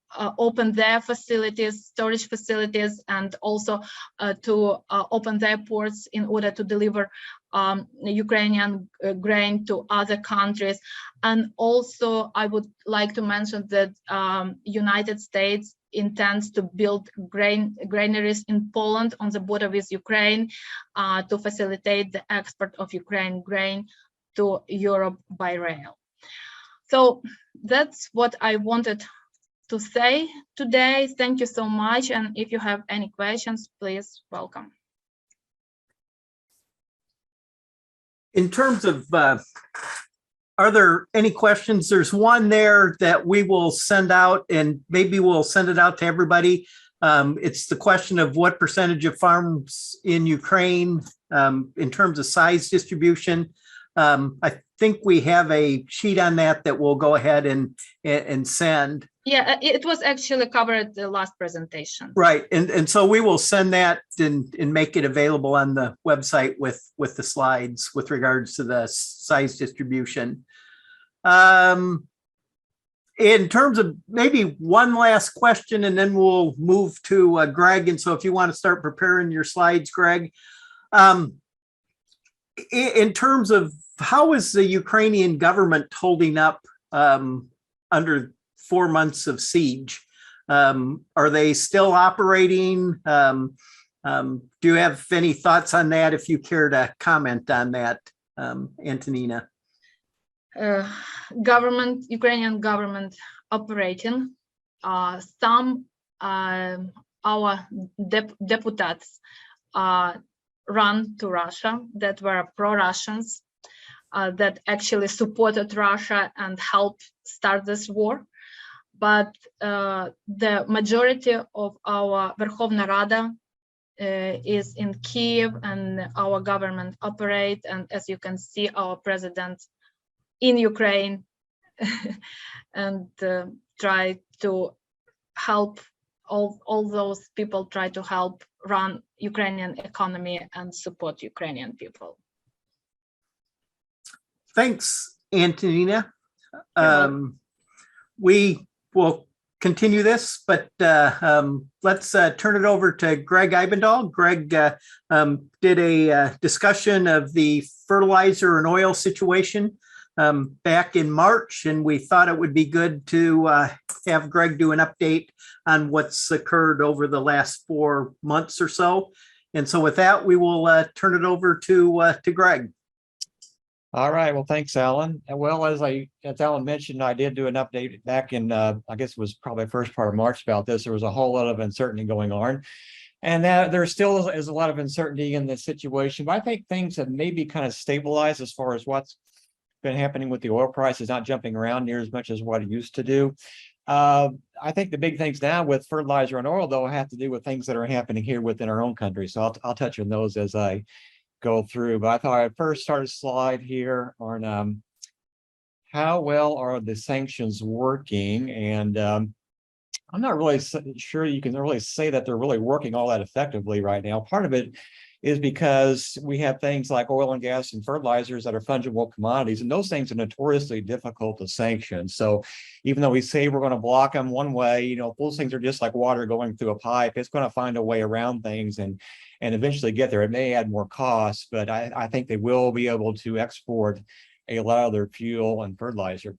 open their facilities, storage facilities, and also to open their ports in order to deliver Ukrainian grain to other countries. And also, I would like to mention that United States intends to build granaries in Poland on the border with Ukraine to facilitate the export of Ukraine grain to Europe by rail. So that's what I wanted to say today. Thank you so much. And if you have any questions, please welcome. In terms of, are there any questions? There's one there that we will send out, and maybe we'll send it out to everybody. It's the question of what percentage of farms in Ukraine in terms of size distribution. I think we have a sheet on that that we'll go ahead and send. Yeah, it was actually covered the last presentation. Right, and so we will send that and make it available on the website with the slides with regards to the size distribution. In terms of maybe one last question, and then we'll move to Gregg. And so if you want to start preparing your slides, Gregg, in terms of how is the Ukrainian government holding up under 4 months of siege? Are they still operating? Do you have any thoughts on that, if you care to comment on that, Antonina? Ukrainian government operating. Some our deputies run to Russia that were pro-Russians, that actually supported Russia and helped start this war. But the majority of our Verkhovna Rada is in Kiev, and our government operate. And as you can see, our president in Ukraine and try to help all those people, try to help run Ukrainian economy and support Ukrainian people. Thanks, Antonina. We will continue this, but let's turn it over to Gregg Ibendahl. Gregg did a discussion of the fertilizer and oil situation back in March, and we thought it would be good to have Gregg do an update on what's occurred over the last 4 months or so. And so with that, we will turn it over to Gregg. All right. Well, thanks, Alan. Well, as Alan mentioned, I did do an update back in, I guess it was probably the first part of March about this. There was a whole lot of uncertainty going on. And there still is a lot of uncertainty in this situation. But I think things have maybe kind of stabilized as far as what's been happening with the oil prices, not jumping around near as much as what it used to do. I think the big things now with fertilizer and oil, though, have to do with things that are happening here within our own country. So I'll touch on those as I go through. But I thought I'd first start a slide here on how well are the sanctions working. And I'm not really sure you can really say that they're really working all that effectively right now. Part of it is because we have things like oil and gas and fertilizers that are fungible commodities, and those things are notoriously difficult to sanction. So even though we say we're going to block them one way, you know, those things are just like water going through a pipe. It's going to find a way around things and eventually get there. It may add more costs, but I think they will be able to export a lot of their fuel and fertilizer.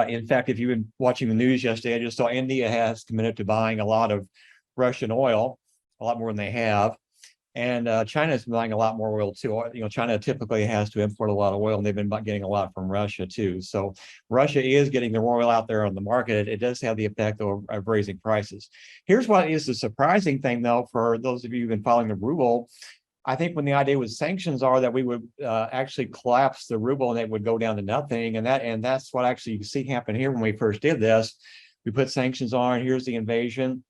In fact, if you've been watching the news yesterday, I just saw India has committed to buying a lot of Russian oil, a lot more than they have. And China is buying a lot more oil too. You know, China typically has to import a lot of oil, and they've been getting a lot from Russia too. So Russia is getting their oil out there on the market. It does have the effect of raising prices. Here's what is the surprising thing, though, for those of you who've been following the ruble. I think when the idea with sanctions are that we would actually collapse the ruble and it would go down to nothing, and that's what actually you see happen here when we first did this. We put sanctions on. Here's the invasion.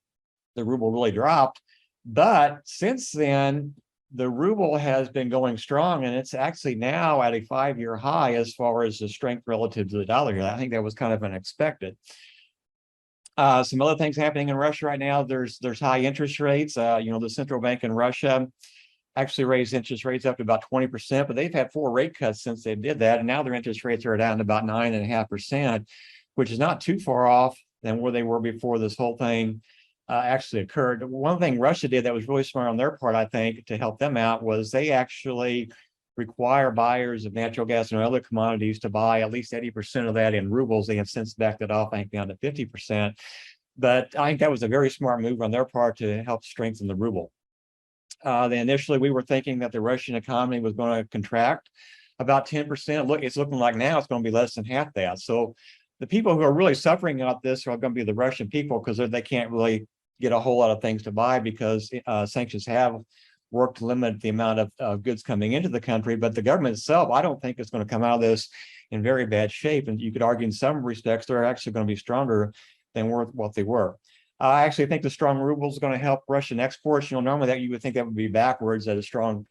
The ruble really dropped. But since then, the ruble has been going strong, and it's actually now at a 5-year high as far as the strength relative to the dollar here. I think that was kind of unexpected. Some other things happening in Russia right now. There's high interest rates. You know, the central bank in Russia actually raised interest rates up to about 20%, but they've had 4 rate cuts since they did that, and now their interest rates are down to about 9.5%, which is not too far off than where they were before this whole thing actually occurred. One thing Russia did that was really smart on their part, I think, to help them out was they actually require buyers of natural gas and other commodities to buy at least 80% of that in rubles. They have since backed it off, I think, down to 50%. But I think that was a very smart move on their part to help strengthen the ruble. Initially, we were thinking that the Russian economy was going to contract about 10%. Look, it's looking like now it's going to be less than half that. So the people who are really suffering about this are going to be the Russian people, because they can't really get a whole lot of things to buy because sanctions have worked to limit the amount of goods coming into the country. But the government itself, I don't think it's going to come out of this in very bad shape. And you could argue in some respects, they're actually going to be stronger than what they were. I actually think the strong ruble is going to help Russian exports. You know, normally that you would think that would be backwards, that a strong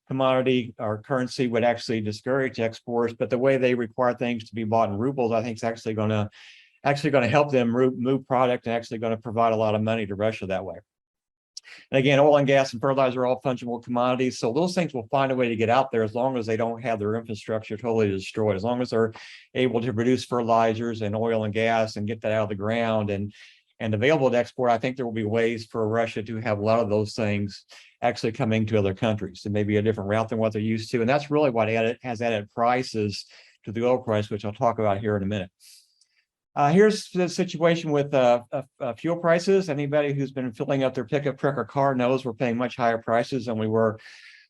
commodity or currency would actually discourage exports. But the way they require things to be bought in rubles, I think is actually going to help them move product and actually going to provide a lot of money to Russia that way. And again, oil and gas and fertilizer are all fungible commodities. So those things will find a way to get out there as long as they don't have their infrastructure totally destroyed, as long as they're able to produce fertilizers and oil and gas and get that out of the ground and available to export. I think there will be ways for Russia to have a lot of those things actually coming to other countries. It may be a different route than what they're used to. And that's really what has added prices to the oil price, which I'll talk about here in a minute. Here's the situation with fuel prices. Anybody who's been filling up their pickup truck or car knows we're paying much higher prices than we were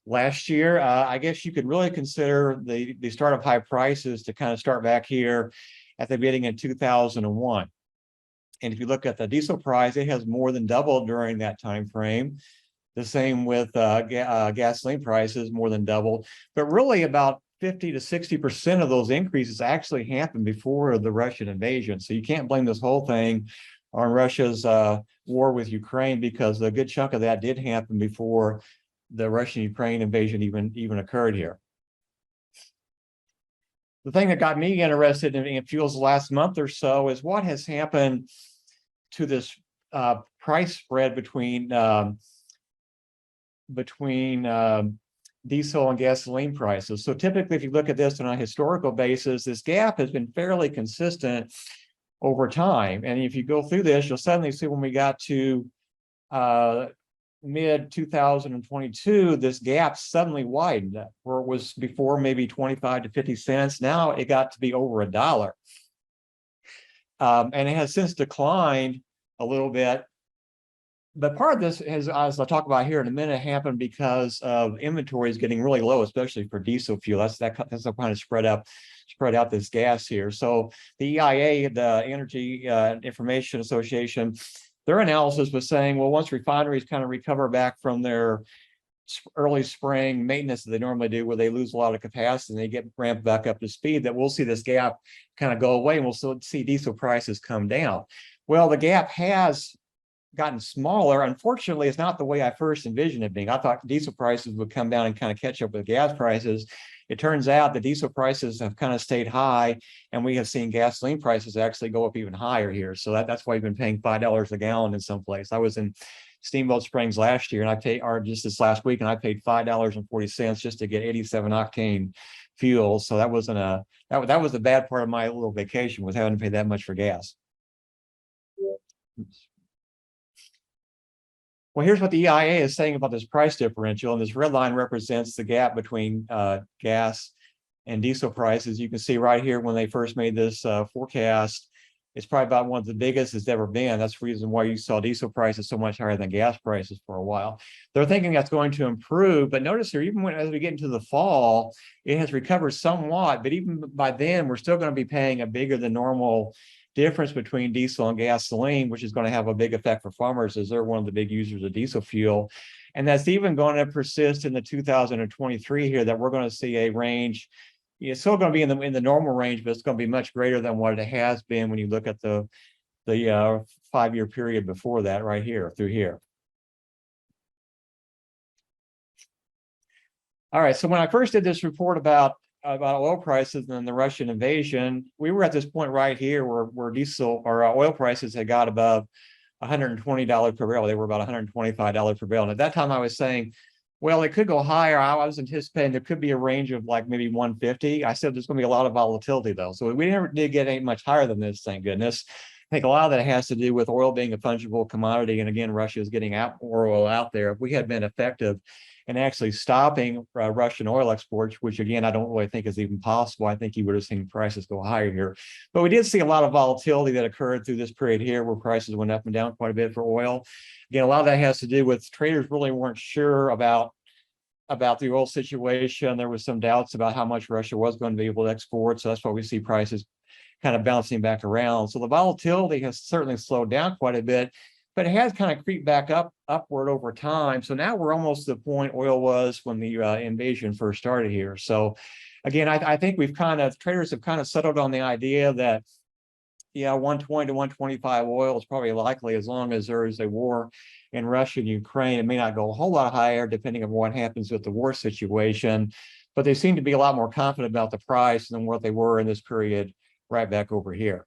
last year. I guess you could really consider the start of high prices to kind of start back here at the beginning in 2001. And if you look at the diesel price, it has more than doubled during that time frame. The same with gasoline prices, more than doubled. But really about 50 to 60% of those increases actually happened before the Russian invasion. So you can't blame this whole thing on Russia's war with Ukraine, because a good chunk of that did happen before the Russian-Ukraine invasion even occurred here. The thing that got me interested in fuels the last month or so is what has happened to this price spread between diesel and gasoline prices. So typically, if you look at this on a historical basis, this gap has been fairly consistent over time. And if you go through this, you'll suddenly see when we got to mid 2022, this gap suddenly widened, where it was before maybe 25 to 50 cents. Now it got to be over $1. And it has since declined a little bit. But part of this has, as I'll talk about here in a minute, happened because of inventories getting really low, especially for diesel fuel. That's what kind of spread out this gas here. So the EIA, the Energy Information Association, their analysis was saying, well, once refineries kind of recover back from their early spring maintenance that they normally do, where they lose a lot of capacity and they get ramped back up to speed, that we'll see this gap kind of go away and we'll still see diesel prices come down. Well, the gap has gotten smaller. Unfortunately, it's not the way I first envisioned it being. I thought diesel prices would come down and kind of catch up with gas prices. It turns out the diesel prices have kind of stayed high, and we have seen gasoline prices actually go up even higher here. So that's why we've been paying $5 a gallon in some place. I was in Steamboat Springs last year, and I paid, or just this last week, and I paid $5.40 just to get 87 octane fuel. So that wasn't that was the bad part of my little vacation, was having to pay that much for gas. Oops. Well, here's what the EIA is saying about this price differential, and this red line represents the gap between gas and diesel prices. You can see right here when they first made this forecast, it's probably about one of the biggest it's ever been. That's the reason why you saw diesel prices so much higher than gas prices for a while. They're thinking that's going to improve, but notice here, even as we get into the fall, it has recovered somewhat, but even by then, we're still going to be paying a bigger than normal difference between diesel and gasoline, which is going to have a big effect for farmers, as they're one of the big users of diesel fuel. And that's even going to persist in the 2023 here, that we're going to see a range. It's still going to be in the normal range, but it's going to be much greater than what it has been when you look at the 5-year period before that, right here through here. All right, so when I first did this report about oil prices and the Russian invasion, we were at this point right here where diesel or oil prices had got above $120 per barrel. They were about $125 per barrel. And at that time I was saying, well, it could go higher. I was anticipating there could be a range of like maybe 150. I said there's going to be a lot of volatility though. So we never did get any much higher than this, thank goodness. I think a lot of that has to do with oil being a fungible commodity. And again, Russia is getting oil out there. If we had been effective in actually stopping Russian oil exports, which again, I don't really think is even possible, I think you would have seen prices go higher here. But we did see a lot of volatility that occurred through this period here, where prices went up and down quite a bit for oil. Again, a lot of that has to do with traders really weren't sure about the oil situation. There was some doubts about how much Russia was going to be able to export. So that's why we see prices kind of bouncing back around. So the volatility has certainly slowed down quite a bit, but it has kind of creeped back upward over time. So now we're almost to the point oil was when the invasion first started here. So again, I think traders have kind of settled on the idea that, yeah, 120 to 125 oil is probably likely, as long as there is a war in Russia and Ukraine. It may not go a whole lot higher depending on what happens with the war situation, but they seem to be a lot more confident about the price than what they were in this period right back over here.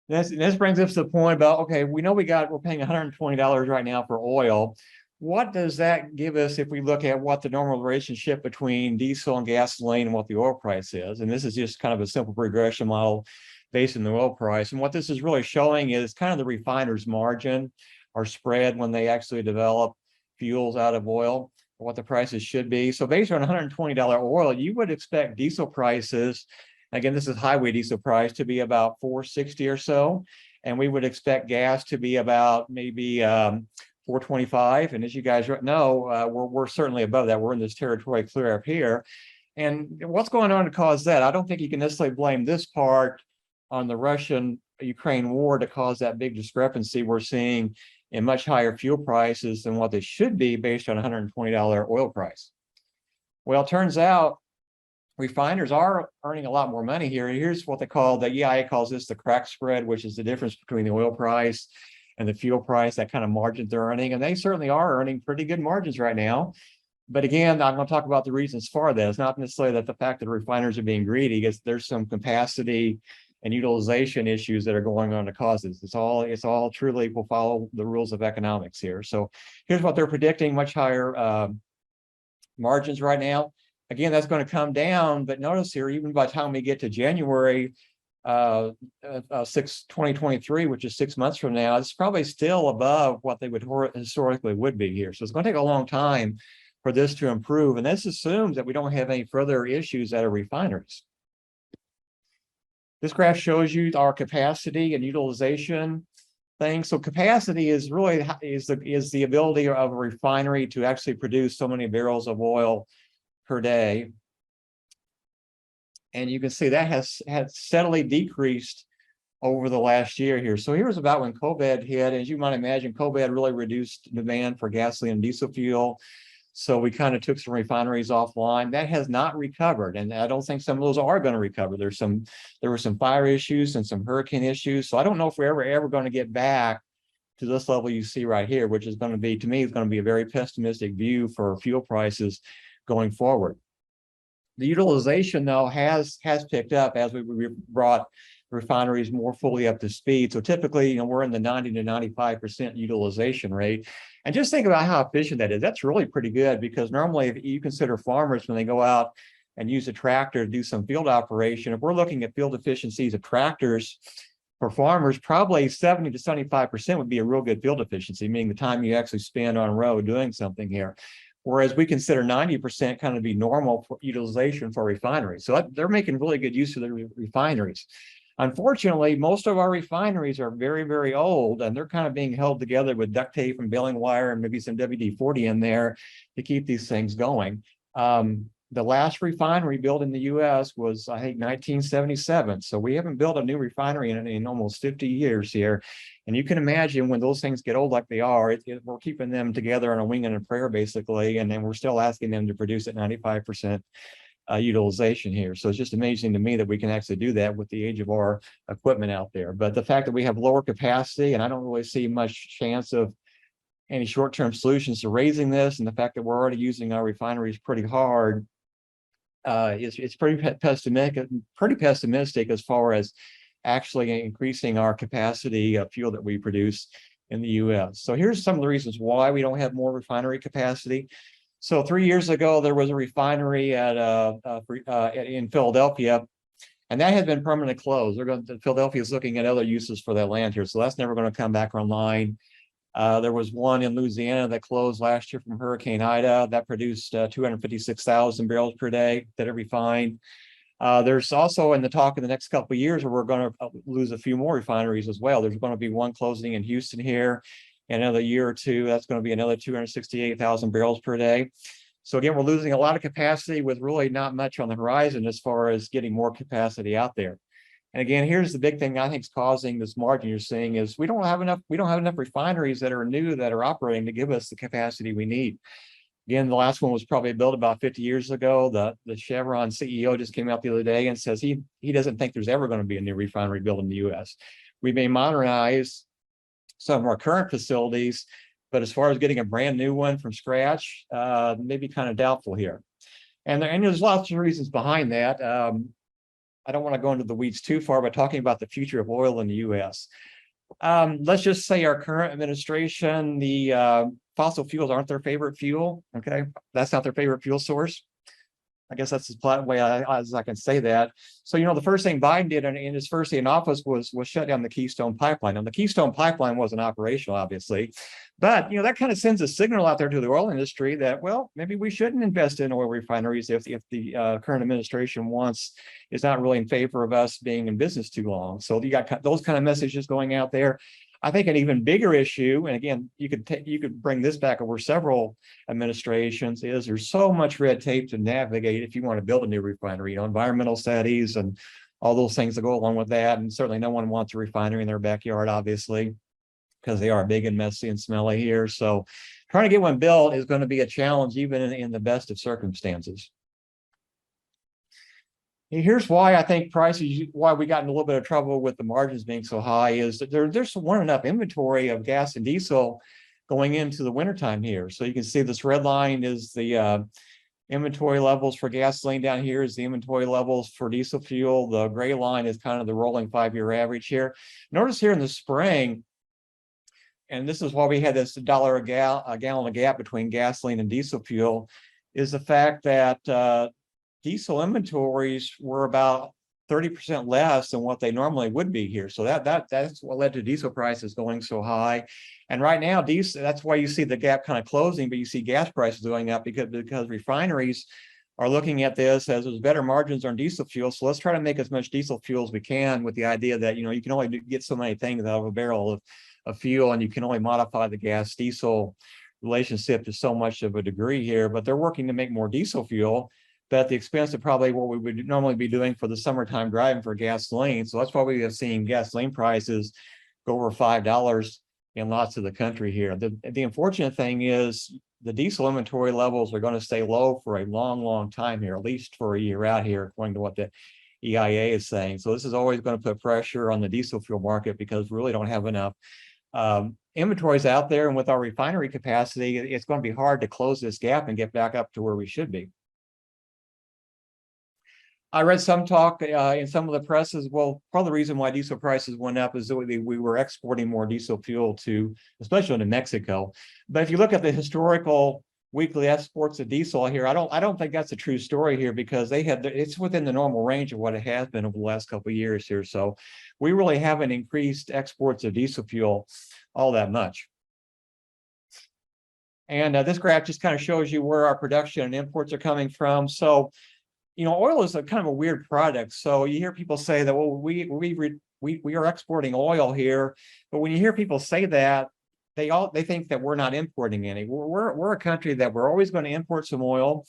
This brings us to the point about, okay, we know we're paying $120 right now for oil. What does that give us if we look at what the normal relationship between diesel and gasoline and what the oil price is? And this is just kind of a simple regression model based on the oil price. And what this is really showing is kind of the refiner's margin or spread when they actually develop fuels out of oil, what the prices should be. So based on $120 oil, you would expect diesel prices, again, this is highway diesel price, to be about $4.60 or so. And we would expect gas to be about maybe $4.25. And as you guys know, we're certainly above that. We're in this territory clear up here. And what's going on to cause that? I don't think you can necessarily blame this part on the Russian-Ukraine war to cause that big discrepancy we're seeing in much higher fuel prices than what they should be based on $120 oil price. Well, it turns out refiners are earning a lot more money here. Here's what they call, the EIA calls this the crack spread, which is the difference between the oil price and the fuel price, that kind of margin they're earning. And they certainly are earning pretty good margins right now. But again, I'm going to talk about the reasons for that. It's not necessarily that the fact that refiners are being greedy, there's some capacity and utilization issues that are going on to cause this. It's all truly will follow the rules of economics here. So here's what they're predicting: much higher margins right now. Again, that's going to come down, but notice here, even by the time we get to January, 2023, which is 6 months from now, it's probably still above what they would historically would be here. So it's going to take a long time for this to improve. And this assumes that we don't have any further issues at our refineries. This graph shows you our capacity and utilization thing. So capacity is really is the ability of a refinery to actually produce so many barrels of oil per day. And you can see that has steadily decreased over the last year here. So here's about when COVID hit. As you might imagine, COVID really reduced demand for gasoline and diesel fuel. So we kind of took some refineries offline. That has not recovered. And I don't think some of those are going to recover. There were some fire issues and some hurricane issues. So I don't know if we're ever going to get back to this level you see right here, which is going to be, to me, is going to be a very pessimistic view for fuel prices going forward. The utilization, though, has picked up as we brought refineries more fully up to speed. So typically, we're in the 90 to 95% utilization rate. And just think about how efficient that is. That's really pretty good, because normally if you consider farmers, when they go out and use a tractor to do some field operation, if we're looking at field efficiencies of tractors for farmers, probably 70 to 75% would be a real good field efficiency, meaning the time you actually spend on road doing something here. Whereas we consider 90% kind of be normal for utilization for refineries. So they're making really good use of their refineries. Unfortunately, most of our refineries are very, very old, and they're kind of being held together with duct tape and baling wire and maybe some WD-40 in there to keep these things going. The last refinery built in the U.S. was, I think, 1977. So we haven't built a new refinery in almost 50 years here. And you can imagine when those things get old like they are, we're keeping them together on a wing and a prayer, basically. And then we're still asking them to produce at 95% utilization here. So it's just amazing to me that we can actually do that with the age of our equipment out there. But the fact that we have lower capacity, and I don't really see much chance of any short-term solutions to raising this, and the fact that we're already using our refineries pretty hard, it's pretty pessimistic as far as actually increasing our capacity of fuel that we produce in the U.S. So here's some of the reasons why we don't have more refinery capacity. So 3 years ago, there was a refinery in Philadelphia, and that had been permanently closed. Philadelphia is looking at other uses for that land here, so that's never going to come back online. There was one in Louisiana that closed last year from Hurricane Ida that produced 256,000 barrels per day that it refined. There's also in the talk in the next couple of years where we're going to lose a few more refineries as well. There's going to be one closing in Houston here. In another year or two, that's going to be another 268,000 barrels per day. So again, we're losing a lot of capacity with really not much on the horizon as far as getting more capacity out there. And again, here's the big thing I think is causing this margin you're seeing is we don't have enough refineries that are new that are operating to give us the capacity we need. Again, the last one was probably built about 50 years ago. The Chevron CEO just came out the other day and says he doesn't think there's ever going to be a new refinery built in the U.S. We may modernize some of our current facilities, but as far as getting a brand new one from scratch, maybe kind of doubtful here. And there's lots of reasons behind that. I don't want to go into the weeds too far, but talking about the future of oil in the U.S. Let's just say our current administration, the fossil fuels aren't their favorite fuel. Okay, that's not their favorite fuel source. I guess that's the way as I can say that. So, the first thing Biden did in his first day in office was shut down the Keystone Pipeline. Now, the Keystone Pipeline wasn't operational, obviously, but, that kind of sends a signal out there to the oil industry that, well, maybe we shouldn't invest in oil refineries if the current administration is not really in favor of us being in business too long. So you got those kind of messages going out there. I think an even bigger issue, and again, you could bring this back over several administrations, is there's so much red tape to navigate if you want to build a new refinery, environmental studies and all those things that go along with that. And certainly no one wants a refinery in their backyard, obviously, because they are big and messy and smelly here. So trying to get one built is going to be a challenge, even in the best of circumstances. Here's why I think why we got in a little bit of trouble with the margins being so high is that there's weren't enough inventory of gas and diesel going into the wintertime here. So you can see this red line is the inventory levels for gasoline. Down here is the inventory levels for diesel fuel. The gray line is kind of the rolling 5-year average here. Notice here in the spring, and this is why we had this $1 a gallon gap between gasoline and diesel fuel, is the fact that diesel inventories were about 30% less than what they normally would be here. So that's what led to diesel prices going so high. And right now, diesel, that's why you see the gap kind of closing, but you see gas prices going up because refineries are looking at this as there's better margins on diesel fuel. So let's try to make as much diesel fuel as we can, with the idea that, you know, you can only get so many things out of a barrel of fuel, and you can only modify the gas diesel relationship to so much of a degree here. But they're working to make more diesel fuel, but at the expense of probably what we would normally be doing for the summertime driving for gasoline. So that's why we have seen gasoline prices go over $5 in lots of the country here. The unfortunate thing is the diesel inventory levels are going to stay low for a long, long time here, at least for a year out here, according to what the EIA is saying. So this is always going to put pressure on the diesel fuel market, because we really don't have enough inventories out there. And with our refinery capacity, it's going to be hard to close this gap and get back up to where we should be. I read some talk in some of the presses. Well, part of the reason why diesel prices went up is that we were exporting more diesel fuel to, especially to Mexico. But if you look at the historical weekly exports of diesel here, I don't think that's a true story here, because it's within the normal range of what it has been over the last couple of years here. So we really haven't increased exports of diesel fuel all that much. And this graph just kind of shows you where our production and imports are coming from. So, you know, oil is a kind of a weird product. So you hear people say that, well, we are exporting oil here, but when you hear people say that, they think that we're not importing any. We're a country that we're always going to import some oil,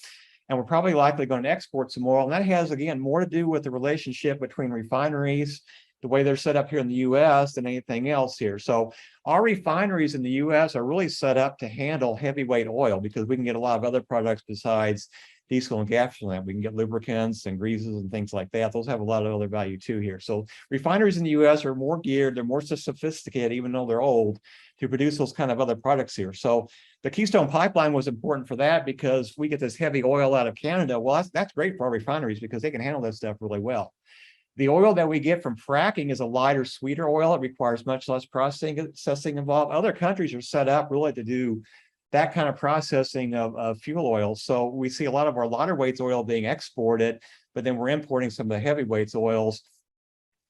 and we're probably likely going to export some oil. And that has, again, more to do with the relationship between refineries, the way they're set up here in the US, than anything else here. So our refineries in the US are really set up to handle heavyweight oil, because we can get a lot of other products besides diesel and gasoline. We can get lubricants and greases and things like that. Those have a lot of other value too here. So refineries in the US are more geared, they're more sophisticated, even though they're old, to produce those kind of other products here. So the Keystone Pipeline was important for that, because we get this heavy oil out of Canada. Well, that's great for our refineries, because they can handle that stuff really well. The oil that we get from fracking is a lighter, sweeter oil. It requires much less processing involved. Other countries are set up really to do that kind of processing of fuel oil. So we see a lot of our lighter weights oil being exported, but then we're importing some of the heavyweights oils.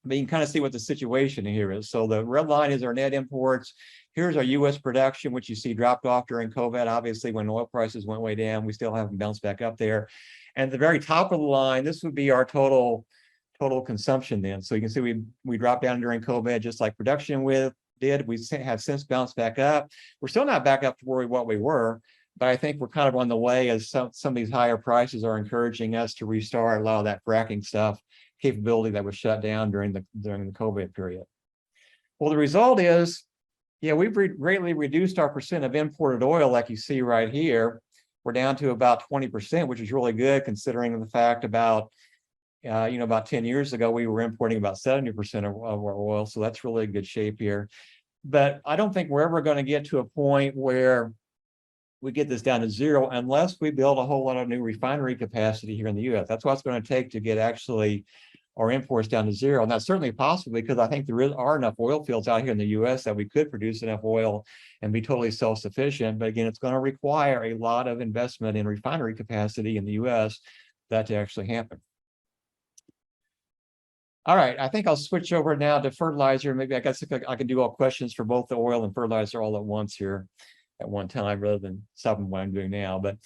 But you can kind of see what the situation here is. So the red line is our net imports. Here's our US production, which you see dropped off during COVID. Obviously, when oil prices went way down, we still haven't bounced back up there. And at the very top of the line, this would be our total consumption then. So you can see we dropped down during COVID, just like production did. We have since bounced back up. We're still not back up to what we were, but I think we're kind of on the way, as some of these higher prices are encouraging us to restart a lot of that fracking stuff capability that was shut down during the COVID period. Well, the result is, yeah, we've greatly reduced our percent of imported oil, like you see right here. We're down to about 20%, which is really good, considering the fact about 10 years ago, we were importing about 70% of our oil. So that's really in good shape here. But I don't think we're ever going to get to a point where we get this down to zero unless we build a whole lot of new refinery capacity here in the US. That's what it's going to take to get actually our imports down to zero. And that's certainly possible, because I think there are enough oil fields out here in the US that we could produce enough oil and be totally self-sufficient. But again, it's going to require a lot of investment in refinery capacity in the US for that to actually happen. All right, I think I'll switch over now to fertilizer. Maybe I guess I can do all questions for both the oil and fertilizer all at once here at one time, rather than stopping what I'm doing now. But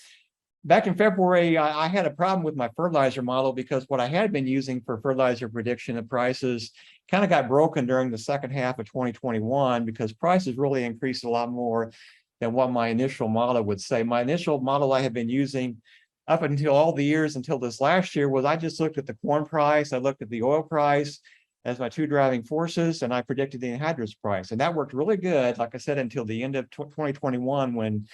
back in February, I had a problem with my fertilizer model, because what I had been using for fertilizer prediction of prices kind of got broken during the second half of 2021, because prices really increased a lot more than what my initial model would say. My initial model I had been using up until all the years until this last year was I just looked at the corn price, I looked at the oil price as my two driving forces, and I predicted the anhydrous price. And that worked really good, like I said, until the end of 2021, when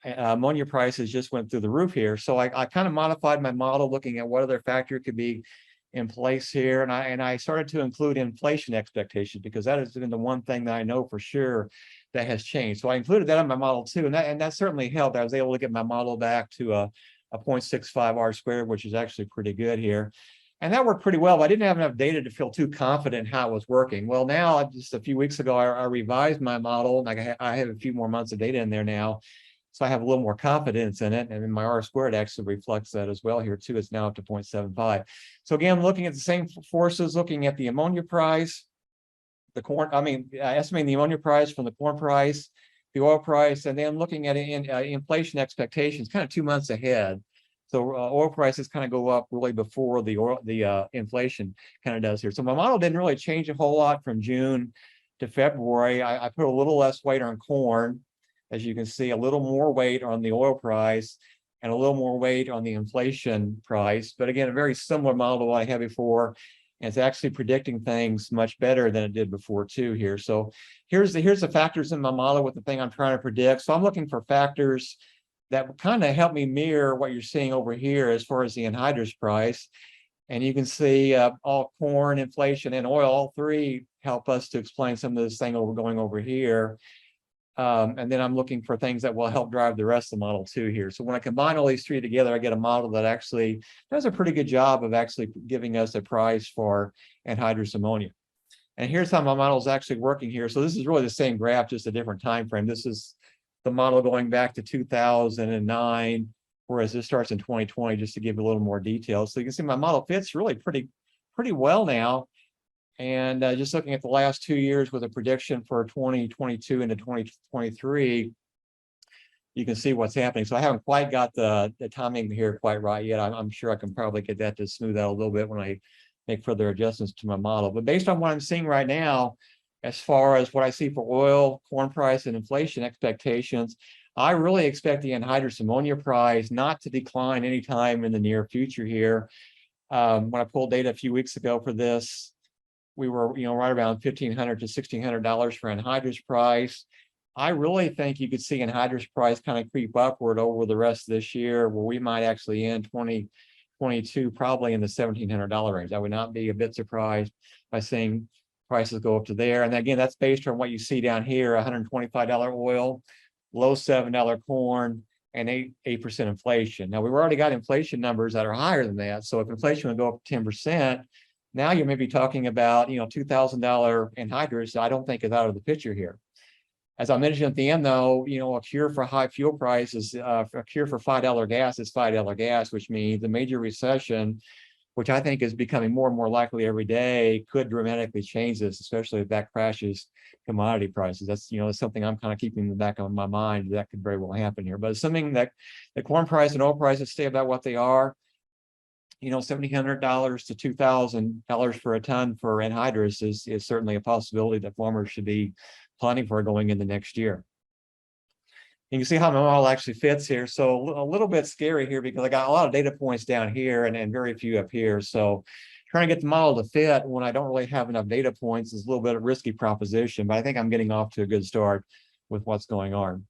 ammonia prices just went through the roof here. So I kind of modified my model, looking at what other factor could be in place here. And I started to include inflation expectations, because that has been the one thing that I know for sure that has changed. So I included that in my model too. And that certainly helped. I was able to get my model back to a 0.65 R-squared, which is actually pretty good here. And that worked pretty well, but I didn't have enough data to feel too confident in how it was working. Well, now, just a few weeks ago, I revised my model, and I have a few more months of data in there now. So I have a little more confidence in it. And then my R squared actually reflects that as well here too. It's now up to 0.75. So again, looking at the same forces, looking at the ammonia price, the corn, estimating the ammonia price from the corn price, the oil price, and then looking at inflation expectations kind of 2 months ahead. So oil prices kind of go up really before the inflation kind of does here. So my model didn't really change a whole lot from June to February. I put a little less weight on corn, as you can see, a little more weight on the oil price and a little more weight on the inflation price. But again, a very similar model to what I had before. And it's actually predicting things much better than it did before too here. So here's the factors in my model with the thing I'm trying to predict. So I'm looking for factors that kind of help me mirror what you're seeing over here as far as the anhydrous price. And you can see all corn, inflation, and oil, all three help us to explain some of this thing going over here. And then I'm looking for things that will help drive the rest of the model too here. So when I combine all these three together, I get a model that actually does a pretty good job of actually giving us a price for anhydrous ammonia. And here's how my model is actually working here. So this is really the same graph, just a different time frame. This is the model going back to 2009, whereas this starts in 2020, just to give a little more detail. So you can see my model fits really pretty well now. And just looking at the last 2 years with a prediction for 2022 into 2023, you can see what's happening. So I haven't quite got the timing here quite right yet. I'm sure I can probably get that to smooth out a little bit when I make further adjustments to my model. But based on what I'm seeing right now, as far as what I see for oil, corn price, and inflation expectations, I really expect the anhydrous ammonia price not to decline anytime in the near future here. When I pulled data a few weeks ago for this, we were, right around $1,500 to $1,600 for anhydrous price. I really think you could see anhydrous price kind of creep upward over the rest of this year, where we might actually end 2022 probably in the $1,700 range. I would not be a bit surprised by seeing prices go up to there. And again, that's based on what you see down here: $125 oil, low $7 corn, and 8% inflation. Now, we've already got inflation numbers that are higher than that. So if inflation would go up 10%, now you may be talking about, $2,000 anhydrous. I don't think is out of the picture here. As I mentioned at the end, though, a cure for high fuel prices, a cure for $5 gas is $5 gas, which means the major recession, which I think is becoming more and more likely every day, could dramatically change this, especially if that crashes commodity prices. That's, that's something I'm kind of keeping in the back of my mind. That could very well happen here. But assuming that the corn price and oil prices stay about what they are, $1,700 to $2,000 for a ton for anhydrous is certainly a possibility that farmers should be planning for going into next year. You can see how my model actually fits here. So a little bit scary here because I got a lot of data points down here and very few up here. So trying to get the model to fit when I don't really have enough data points is a little bit of a risky proposition, but I think I'm getting off to a good start with what's going on.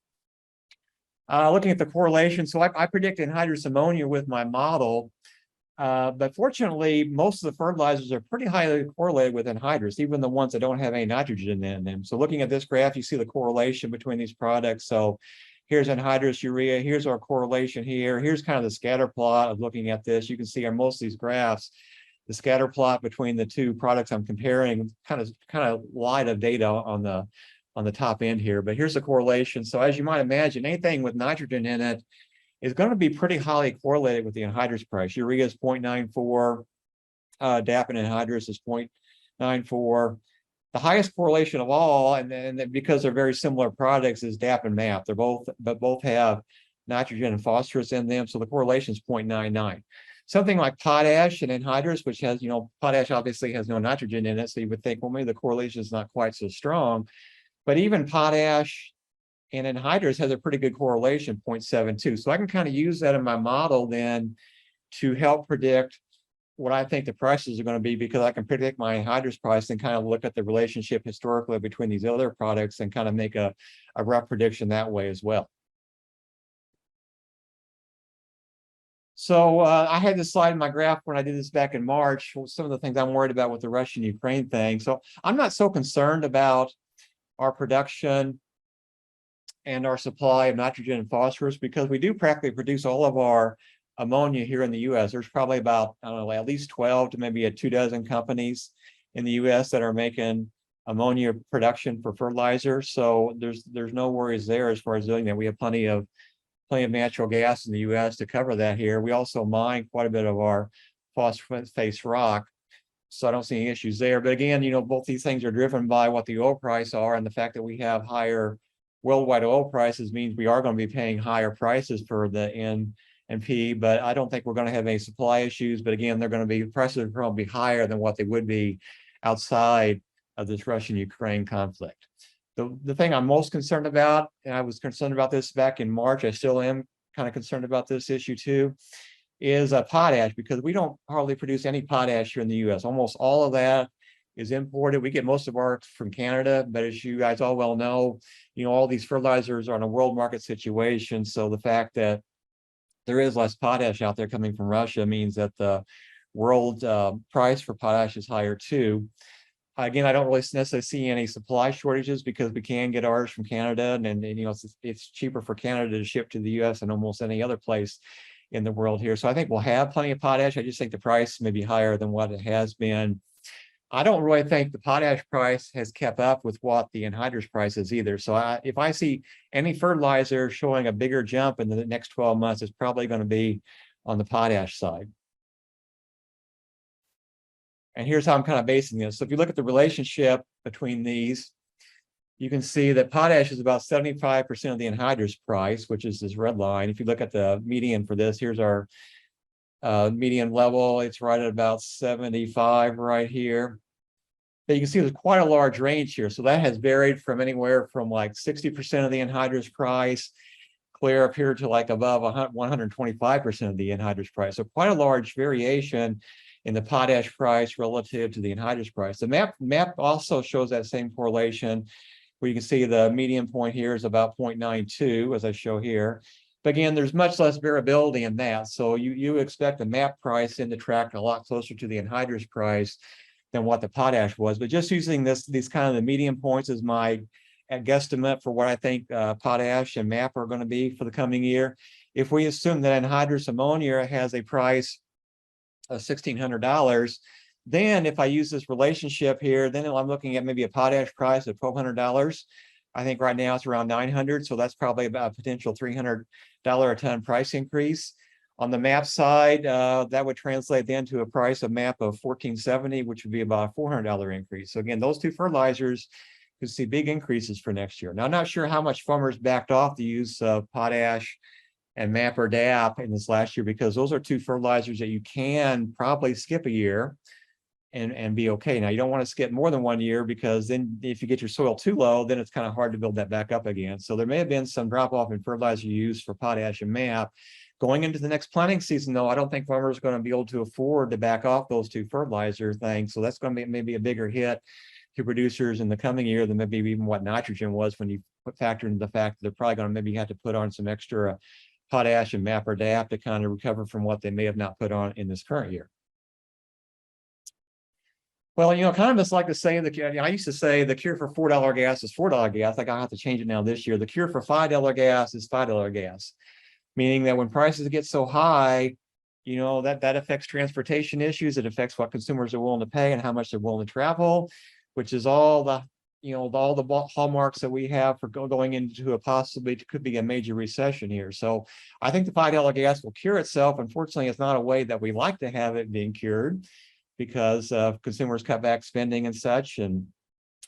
Looking at the correlation, so I predict anhydrous ammonia with my model. But fortunately, most of the fertilizers are pretty highly correlated with anhydrous, even the ones that don't have any nitrogen in them. So looking at this graph, you see the correlation between these products. So here's anhydrous urea, here's our correlation here. Here's kind of the scatter plot of looking at this. You can see on most of these graphs, the scatter plot between the two products I'm comparing, kind of light of data on the top end here. But here's the correlation. So as you might imagine, anything with nitrogen in it is going to be pretty highly correlated with the anhydrous price. Urea is 0.94, DAP and anhydrous is 0.94. The highest correlation of all, and then because they're very similar products, is DAP and MAP. Both have nitrogen and phosphorus in them, so the correlation is 0.99. Something like potash and anhydrous, which has, potash obviously has no nitrogen in it, so you would think, well, maybe the correlation is not quite so strong. But even potash and anhydrous has a pretty good correlation, 0.72. So I can kind of use that in my model then to help predict what I think the prices are going to be, because I can predict my anhydrous price and kind of look at the relationship historically between these other products and kind of make a rough prediction that way as well. So I had this slide in my graph when I did this back in March, some of the things I'm worried about with the Russian-Ukraine thing. So I'm not so concerned about our production and our supply of nitrogen and phosphorus, because we do practically produce all of our ammonia here in the U.S. There's probably about, I don't know, at least 12 to maybe 24 companies in the U.S. that are making ammonia production for fertilizer. So there's no worries there as far as doing that. We have plenty of plenty of natural gas in the US to cover that here. We also mine quite a bit of our phosphate rock. So I don't see any issues there. But again, both these things are driven by what the oil price are, and the fact that we have higher worldwide oil prices means we are going to be paying higher prices for the N&P, but I don't think we're going to have any supply issues. But again, prices are going to be higher than what they would be outside of this Russian-Ukraine conflict. The thing I'm most concerned about, and I was concerned about this back in March, I still am kind of concerned about this issue too, is potash, because we don't hardly produce any potash here in the US. Almost all of that is imported. We get most of ours from Canada, but as you guys all well know, all these fertilizers are in a world market situation. So the fact that there is less potash out there coming from Russia means that the world price for potash is higher too. Again, I don't really necessarily see any supply shortages because we can get ours from Canada, and it's cheaper for Canada to ship to the US than almost any other place in the world here. So I think we'll have plenty of potash. I just think the price may be higher than what it has been. I don't really think the potash price has kept up with what the anhydrous price is either. So if I see any fertilizer showing a bigger jump in the next 12 months, it's probably going to be on the potash side. And here's how I'm kind of basing this. So if you look at the relationship between these, you can see that potash is about 75% of the anhydrous price, which is this red line. If you look at the median for this, here's our median level. It's right at about 75 right here. But you can see there's quite a large range here. So that has varied from anywhere from like 60% of the anhydrous price, clear up here to like above 125% of the anhydrous price. So quite a large variation in the potash price relative to the anhydrous price. The map also shows that same correlation, where you can see the median point here is about 0.92, as I show here. But again, there's much less variability in that. So you expect the map price in the track a lot closer to the anhydrous price than what the potash was. But just using these kind of the median points as my guesstimate for what I think potash and MAP are going to be for the coming year. If we assume that anhydrous ammonia has a price of $1,600, then if I use this relationship here, then I'm looking at maybe a potash price of $1,200. I think right now it's around $900, so that's probably about a potential $300 a ton price increase. On the MAP side, that would translate then to a price of MAP of $1,470, which would be about a $400 increase. So again, those two fertilizers could see big increases for next year. Now, I'm not sure how much farmers backed off the use of potash and MAP or DAP in this last year, because those are two fertilizers that you can probably skip a year and be okay. Now, you don't want to skip more than 1 year, because then if you get your soil too low, then it's kind of hard to build that back up again. So there may have been some drop off in fertilizer use for potash and MAP. Going into the next planting season, though, I don't think farmers are going to be able to afford to back off those two fertilizer things. So that's going to be maybe a bigger hit to producers in the coming year than maybe even what nitrogen was, when you factor in the fact that they're probably going to maybe have to put on some extra potash and MAP or DAP to kind of recover from what they may have not put on in this current year. Well, economists like to say that, I used to say the cure for $4 gas is $4 gas. I have to change it now this year. The cure for $5 gas is $5 gas, meaning that when prices get so high, that affects transportation issues. It affects what consumers are willing to pay and how much they're willing to travel, which is all the, all the hallmarks that we have for going into a possibly could be a major recession here. So I think the $5 gas will cure itself. Unfortunately, it's not a way that we like to have it being cured, because consumers cut back spending and such, and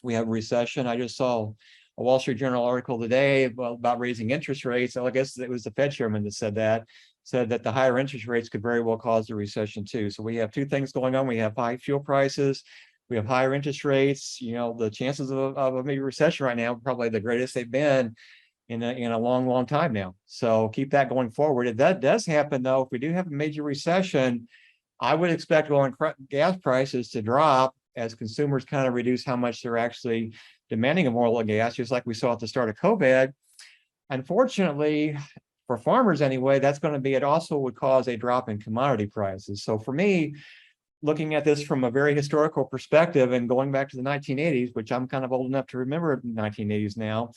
we have a recession. I just saw a Wall Street Journal article today about raising interest rates. So I guess it was the Fed chairman that said that the higher interest rates could very well cause a recession too. So we have two things going on. We have high fuel prices, we have higher interest rates. The chances of a maybe recession right now are probably the greatest they've been in a long, long time now. So keep that going forward. If that does happen, though, if we do have a major recession, I would expect oil and gas prices to drop as consumers kind of reduce how much they're actually demanding of oil and gas, just like we saw at the start of COVID. Unfortunately, for farmers anyway, that's going to be, it also would cause a drop in commodity prices. So for me, looking at this from a very historical perspective and going back to the 1980s, which I'm kind of old enough to remember the 1980s now,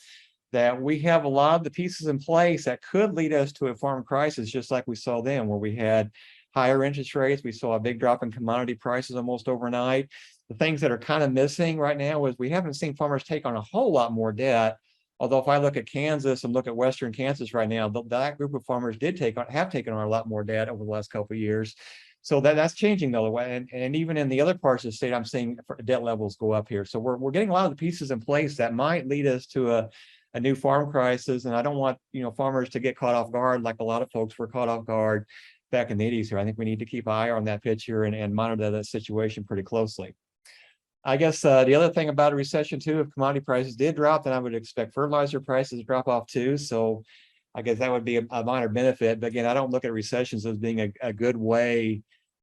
that we have a lot of the pieces in place that could lead us to a farm crisis, just like we saw then, where we had higher interest rates. We saw a big drop in commodity prices almost overnight. The things that are kind of missing right now is we haven't seen farmers take on a whole lot more debt Although if I look at Kansas and look at Western Kansas right now, that group of farmers have taken on a lot more debt over the last couple of years. So that's changing the other way. And even in the other parts of the state, I'm seeing debt levels go up here. So we're getting a lot of the pieces in place that might lead us to a new farm crisis. And I don't want, farmers to get caught off guard like a lot of folks were caught off guard back in the 80s here. I think we need to keep an eye on that picture and monitor that situation pretty closely. I guess the other thing about a recession too, if commodity prices did drop, then I would expect fertilizer prices to drop off too. So I guess that would be a minor benefit. But again, I don't look at recessions as being a good way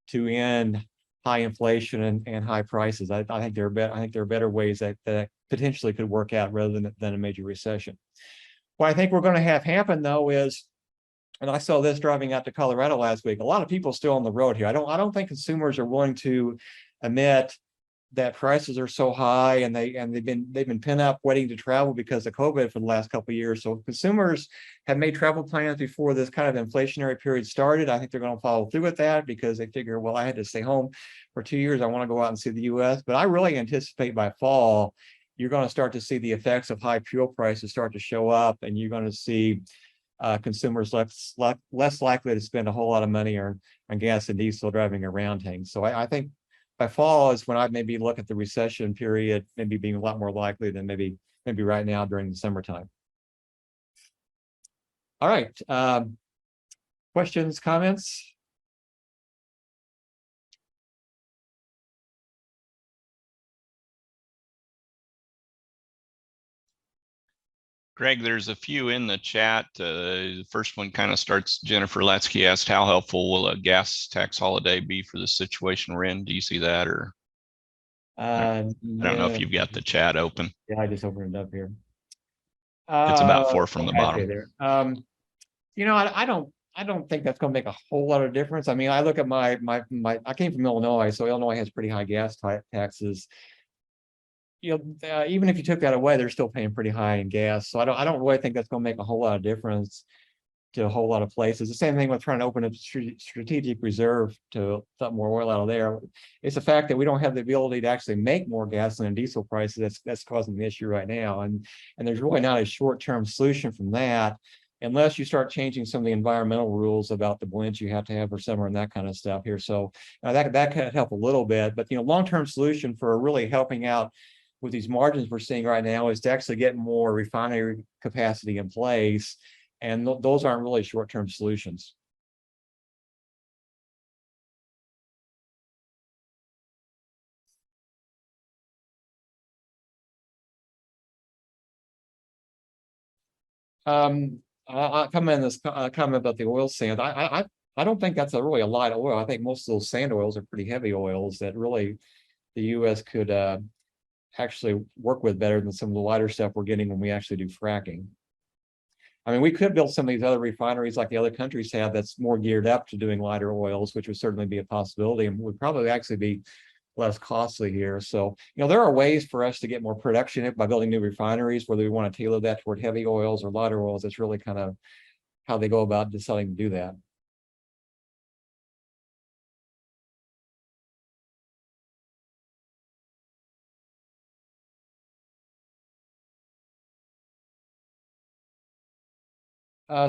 to end high inflation and high prices. I think there are better ways that potentially could work out rather than a major recession. What I think we're going to have happen though is, and I saw this driving out to Colorado last week, a lot of people still on the road here. I don't think consumers are willing to admit that prices are so high and they've been pent up waiting to travel because of COVID for the last couple of years. So consumers have made travel plans before this kind of inflationary period started. I think they're going to follow through with that because they figure, well, I had to stay home for 2 years. I want to go out and see the US. But I really anticipate by fall, you're going to start to see the effects of high fuel prices start to show up, and you're going to see consumers less likely to spend a whole lot of money on gas and diesel driving around things. So I think by fall is when I'd maybe look at the recession period, maybe being a lot more likely than maybe right now during the summertime. All right. Questions, comments? Greg, there's a few in the chat. The first one kind of starts, Jennifer Latsky asked, how helpful will a gas tax holiday be for the situation we're in? Do you see that? Or I don't know if you've got the chat open. Yeah, I just opened it up here. It's about 4 from the bottom. There. I don't think that's going to make a whole lot of difference. I mean, I look at my I came from Illinois, so Illinois has pretty high gas taxes. Even if you took that away, they're still paying pretty high in gas. So I don't really think that's going to make a whole lot of difference to a whole lot of places. The same thing with trying to open a strategic reserve to dump more oil out of there. It's the fact that we don't have the ability to actually make more gasoline and diesel prices that's causing the issue right now. And there's really not a short-term solution from that, unless you start changing some of the environmental rules about the blends you have to have for summer and that kind of stuff here. So that could help a little bit. But long-term solution for really helping out with these margins we're seeing right now is to actually get more refinery capacity in place. And those aren't really short-term solutions. I'll comment on this comment about the oil sand. I don't think that's really a lot of oil. I think most of those sand oils are pretty heavy oils that really the U.S. could actually work with better than some of the lighter stuff we're getting when we actually do fracking. I mean, we could build some of these other refineries like the other countries have that's more geared up to doing lighter oils, which would certainly be a possibility and would probably actually be less costly here. So, there are ways for us to get more production by building new refineries, whether we want to tailor that toward heavy oils or lighter oils. That's really kind of how they go about deciding to do that.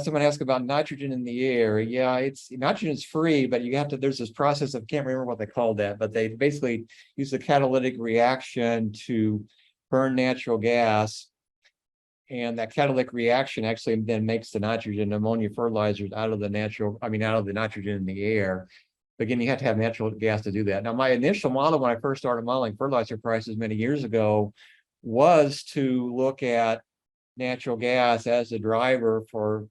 Someone asked about nitrogen in the air. Yeah, nitrogen's free, but there's this process of, can't remember what they called that, but they basically use a catalytic reaction to burn natural gas. And that catalytic reaction actually then makes the nitrogen ammonia fertilizers out of the nitrogen in the air. But again, you have to have natural gas to do that. Now, my initial model when I first started modeling fertilizer prices many years ago was to look at natural gas as a driver for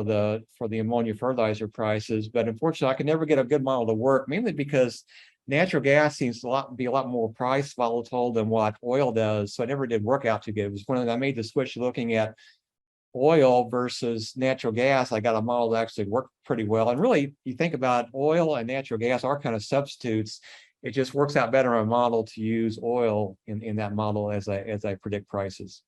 the ammonia fertilizer prices, but unfortunately I could never get a good model to work, mainly because natural gas seems to be a lot more price volatile than what oil does. So it never did work out too good. It was when I made the switch looking at oil versus natural gas, I got a model that actually worked pretty well. And really, you think about oil and natural gas are kind of substitutes. It just works out better on a model to use oil in that model as I predict prices.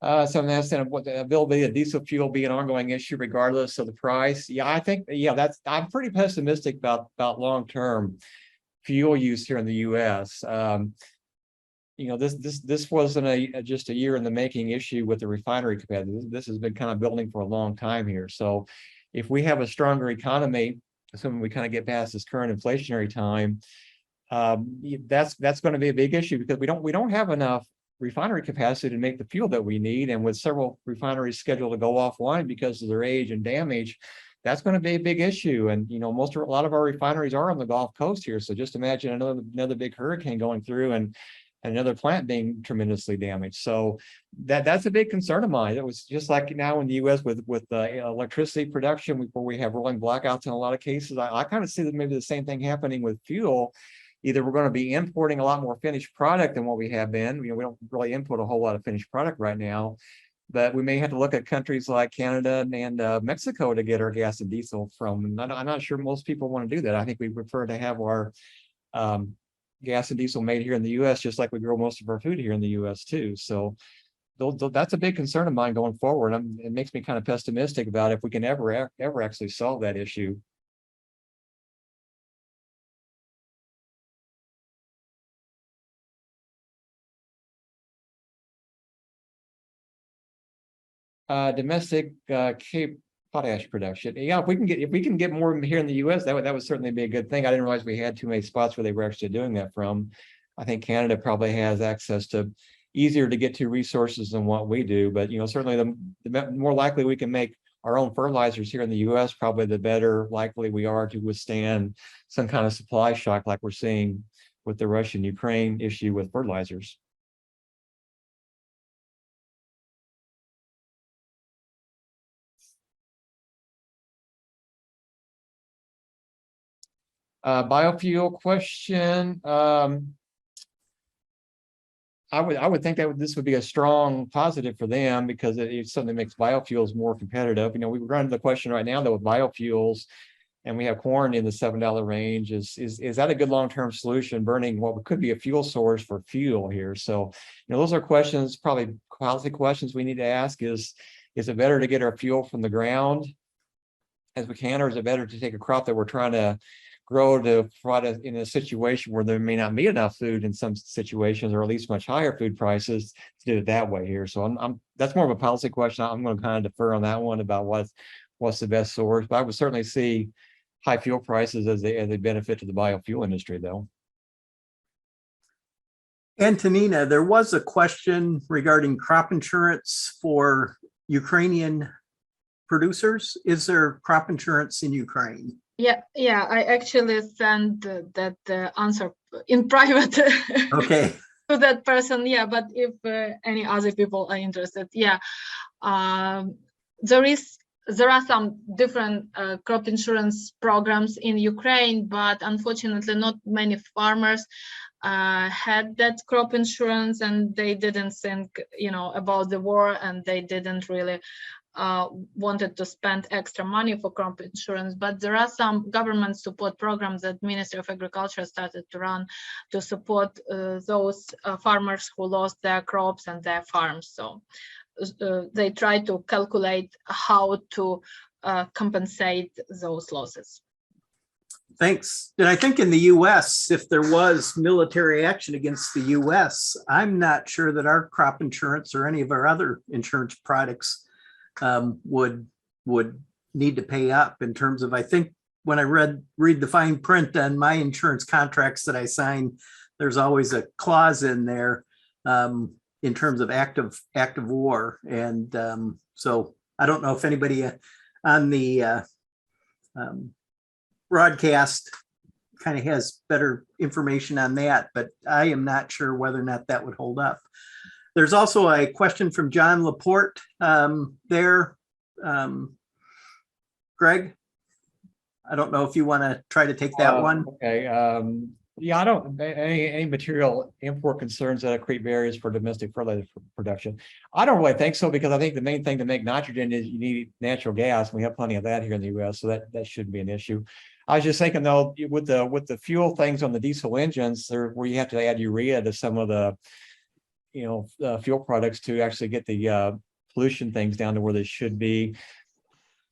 So that's what the availability of diesel fuel be an ongoing issue regardless of the price. Yeah, I think, yeah, I'm pretty pessimistic about long-term fuel use here in the US. This wasn't just a year in the making issue with the refinery capacity. This has been kind of building for a long time here. So if we have a stronger economy, assuming we kind of get past this current inflationary time, that's going to be a big issue because we don't have enough refinery capacity to make the fuel that we need. And with several refineries scheduled to go offline because of their age and damage, that's going to be a big issue. And, a lot of our refineries are on the Gulf Coast here. So just imagine another big hurricane going through and another plant being tremendously damaged. So that's a big concern of mine. It was just like now in the US with electricity production, where we have rolling blackouts in a lot of cases. I kind of see that maybe the same thing happening with fuel. Either we're going to be importing a lot more finished product than what we have been. We don't really import a whole lot of finished product right now, but we may have to look at countries like Canada and Mexico to get our gas and diesel from. And I'm not sure most people want to do that. I think we prefer to have our gas and diesel made here in the US, just like we grow most of our food here in the US too. So that's a big concern of mine going forward. It makes me kind of pessimistic about if we can ever actually solve that issue. Domestic Cape potash production. Yeah, if we can get more here in the US, that would certainly be a good thing. I didn't realize we had too many spots where they were actually doing that from. I think Canada probably has access to easier to get to resources than what we do, but certainly the more likely we can make our own fertilizers here in the US, probably the better likely we are to withstand some kind of supply shock like we're seeing with the Russian-Ukraine issue with fertilizers. Biofuel question. I would think that this would be a strong positive for them because it certainly makes biofuels more competitive. We run the question right now though with biofuels, and we have corn in the $7 range. Is that a good long-term solution? Burning what could be a fuel source for fuel here. So those are questions, probably policy questions we need to ask. Is it better to get our fuel from the ground as we can, or is it better to take a crop that we're trying to grow to provide in a situation where there may not be enough food in some situations, or at least much higher food prices, to do it that way here. So that's more of a policy question. I'm going to kind of defer on that one about what's the best source. But I would certainly see high fuel prices as they benefit to the biofuel industry, though. Antonina, there was a question regarding crop insurance for Ukrainian producers. Is there crop insurance in Ukraine? Yeah, I actually sent that answer in private. Okay. To that person. Yeah, but if any other people are interested, yeah, there are some different crop insurance programs in Ukraine, but unfortunately, not many farmers had that crop insurance, and they didn't think, about the war, and they didn't really wanted to spend extra money for crop insurance. But there are some government support programs that Ministry of Agriculture started to run to support those farmers who lost their crops and their farms. So they try to calculate how to compensate those losses. Thanks. And I think in the US, if there was military action against the US, I'm not sure that our crop insurance or any of our other insurance products would need to pay up in terms of, I think when I read the fine print on my insurance contracts that I sign, there's always a clause in there in terms of active war. And so I don't know if anybody on the broadcast kind of has better information on that, but I am not sure whether or not that would hold up. There's also a question from John Laporte there. Greg, I don't know if you want to try to take that one. Okay. Yeah, I don't any material import concerns that create barriers for domestic fertilizer production. I don't really think so, because I think the main thing to make nitrogen is you need natural gas. We have plenty of that here in the US, so that shouldn't be an issue. I was just thinking though, with the fuel things on the diesel engines, where you have to add urea to some of the fuel products to actually get the pollution things down to where they should be.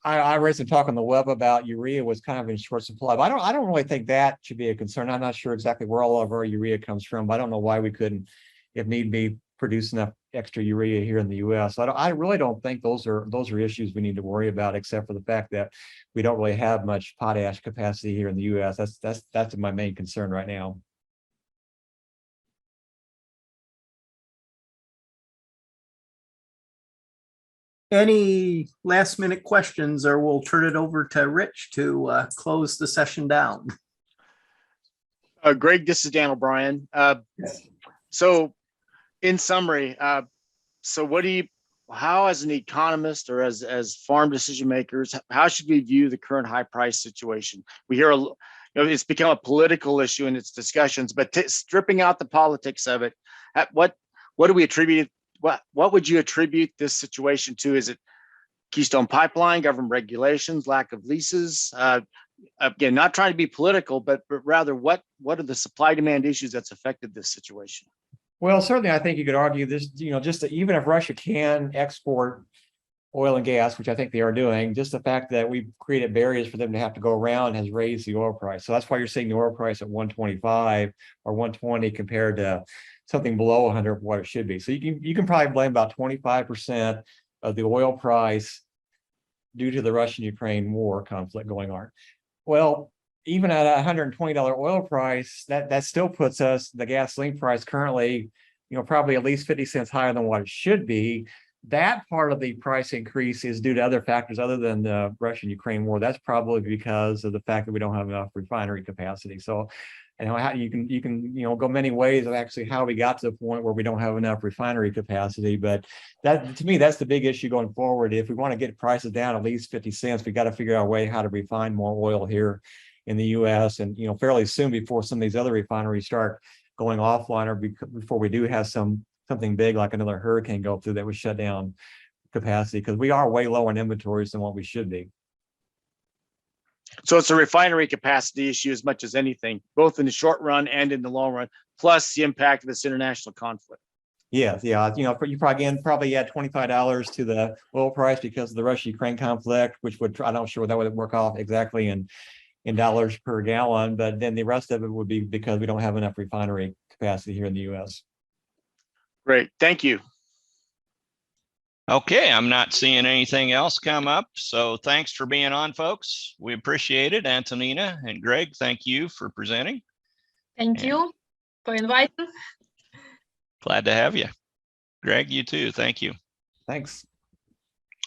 I read some talk on the web about urea was kind of in short supply, but I don't really think that should be a concern. I'm not sure exactly where all of our urea comes from, but I don't know why we couldn't, if need be, produce enough extra urea here in the U.S. I really don't think those are issues we need to worry about, except for the fact that we don't really have much potash capacity here in the U.S. That's my main concern right now. Any last minute questions, or we'll turn it over to Rich to close the session down. Greg, this is Dan O'Brien. So in summary, so how as an economist or as farm decision makers, how should we view the current high price situation? We hear, it's become a political issue in its discussions, but stripping out the politics of it, what do we attribute? What would you attribute this situation to? Is it Keystone Pipeline, government regulations, lack of leases? Again, not trying to be political, but rather what are the supply demand issues that's affected this situation? Well, certainly, I think you could argue this, just that even if Russia can export oil and gas, which I think they are doing, just the fact that we've created barriers for them to have to go around has raised the oil price. So that's why you're seeing the oil price at 125 or 120 compared to something below 100 of what it should be. So you can probably blame about 25% of the oil price due to the Russian-Ukraine war conflict going on. Well, even at a $120 oil price, that still puts us, the gasoline price currently, probably at least 50 cents higher than what it should be. That part of the price increase is due to other factors other than the Russian-Ukraine war. That's probably because of the fact that we don't have enough refinery capacity. So, how you can go many ways of actually how we got to the point where we don't have enough refinery capacity. But that, to me, that's the big issue going forward. If we want to get prices down at least 50 cents, we got to figure out a way how to refine more oil here in the U.S. and fairly soon before some of these other refineries start going offline, or before we do have something big like another hurricane go through that would shut down capacity, because we are way lower in inventories than what we should be. So it's a refinery capacity issue as much as anything, both in the short run and in the long run, plus the impact of this international conflict. Yeah. You probably add $25 to the oil price because of the Russia-Ukraine conflict, which I'm not sure that would work off exactly in dollars per gallon, but then the rest of it would be because we don't have enough refinery capacity here in the U.S. Great, thank you. Okay, I'm not seeing anything else come up. So thanks for being on, folks. We appreciate it. Antonina and Greg, thank you for presenting. Thank you for inviting. Glad to have you. Greg, you too. Thank you. Thanks.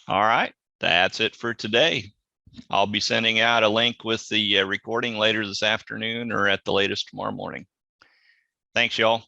All right, that's it for today. I'll be sending out a link with the recording later this afternoon or at the latest tomorrow morning. Thanks, y'all.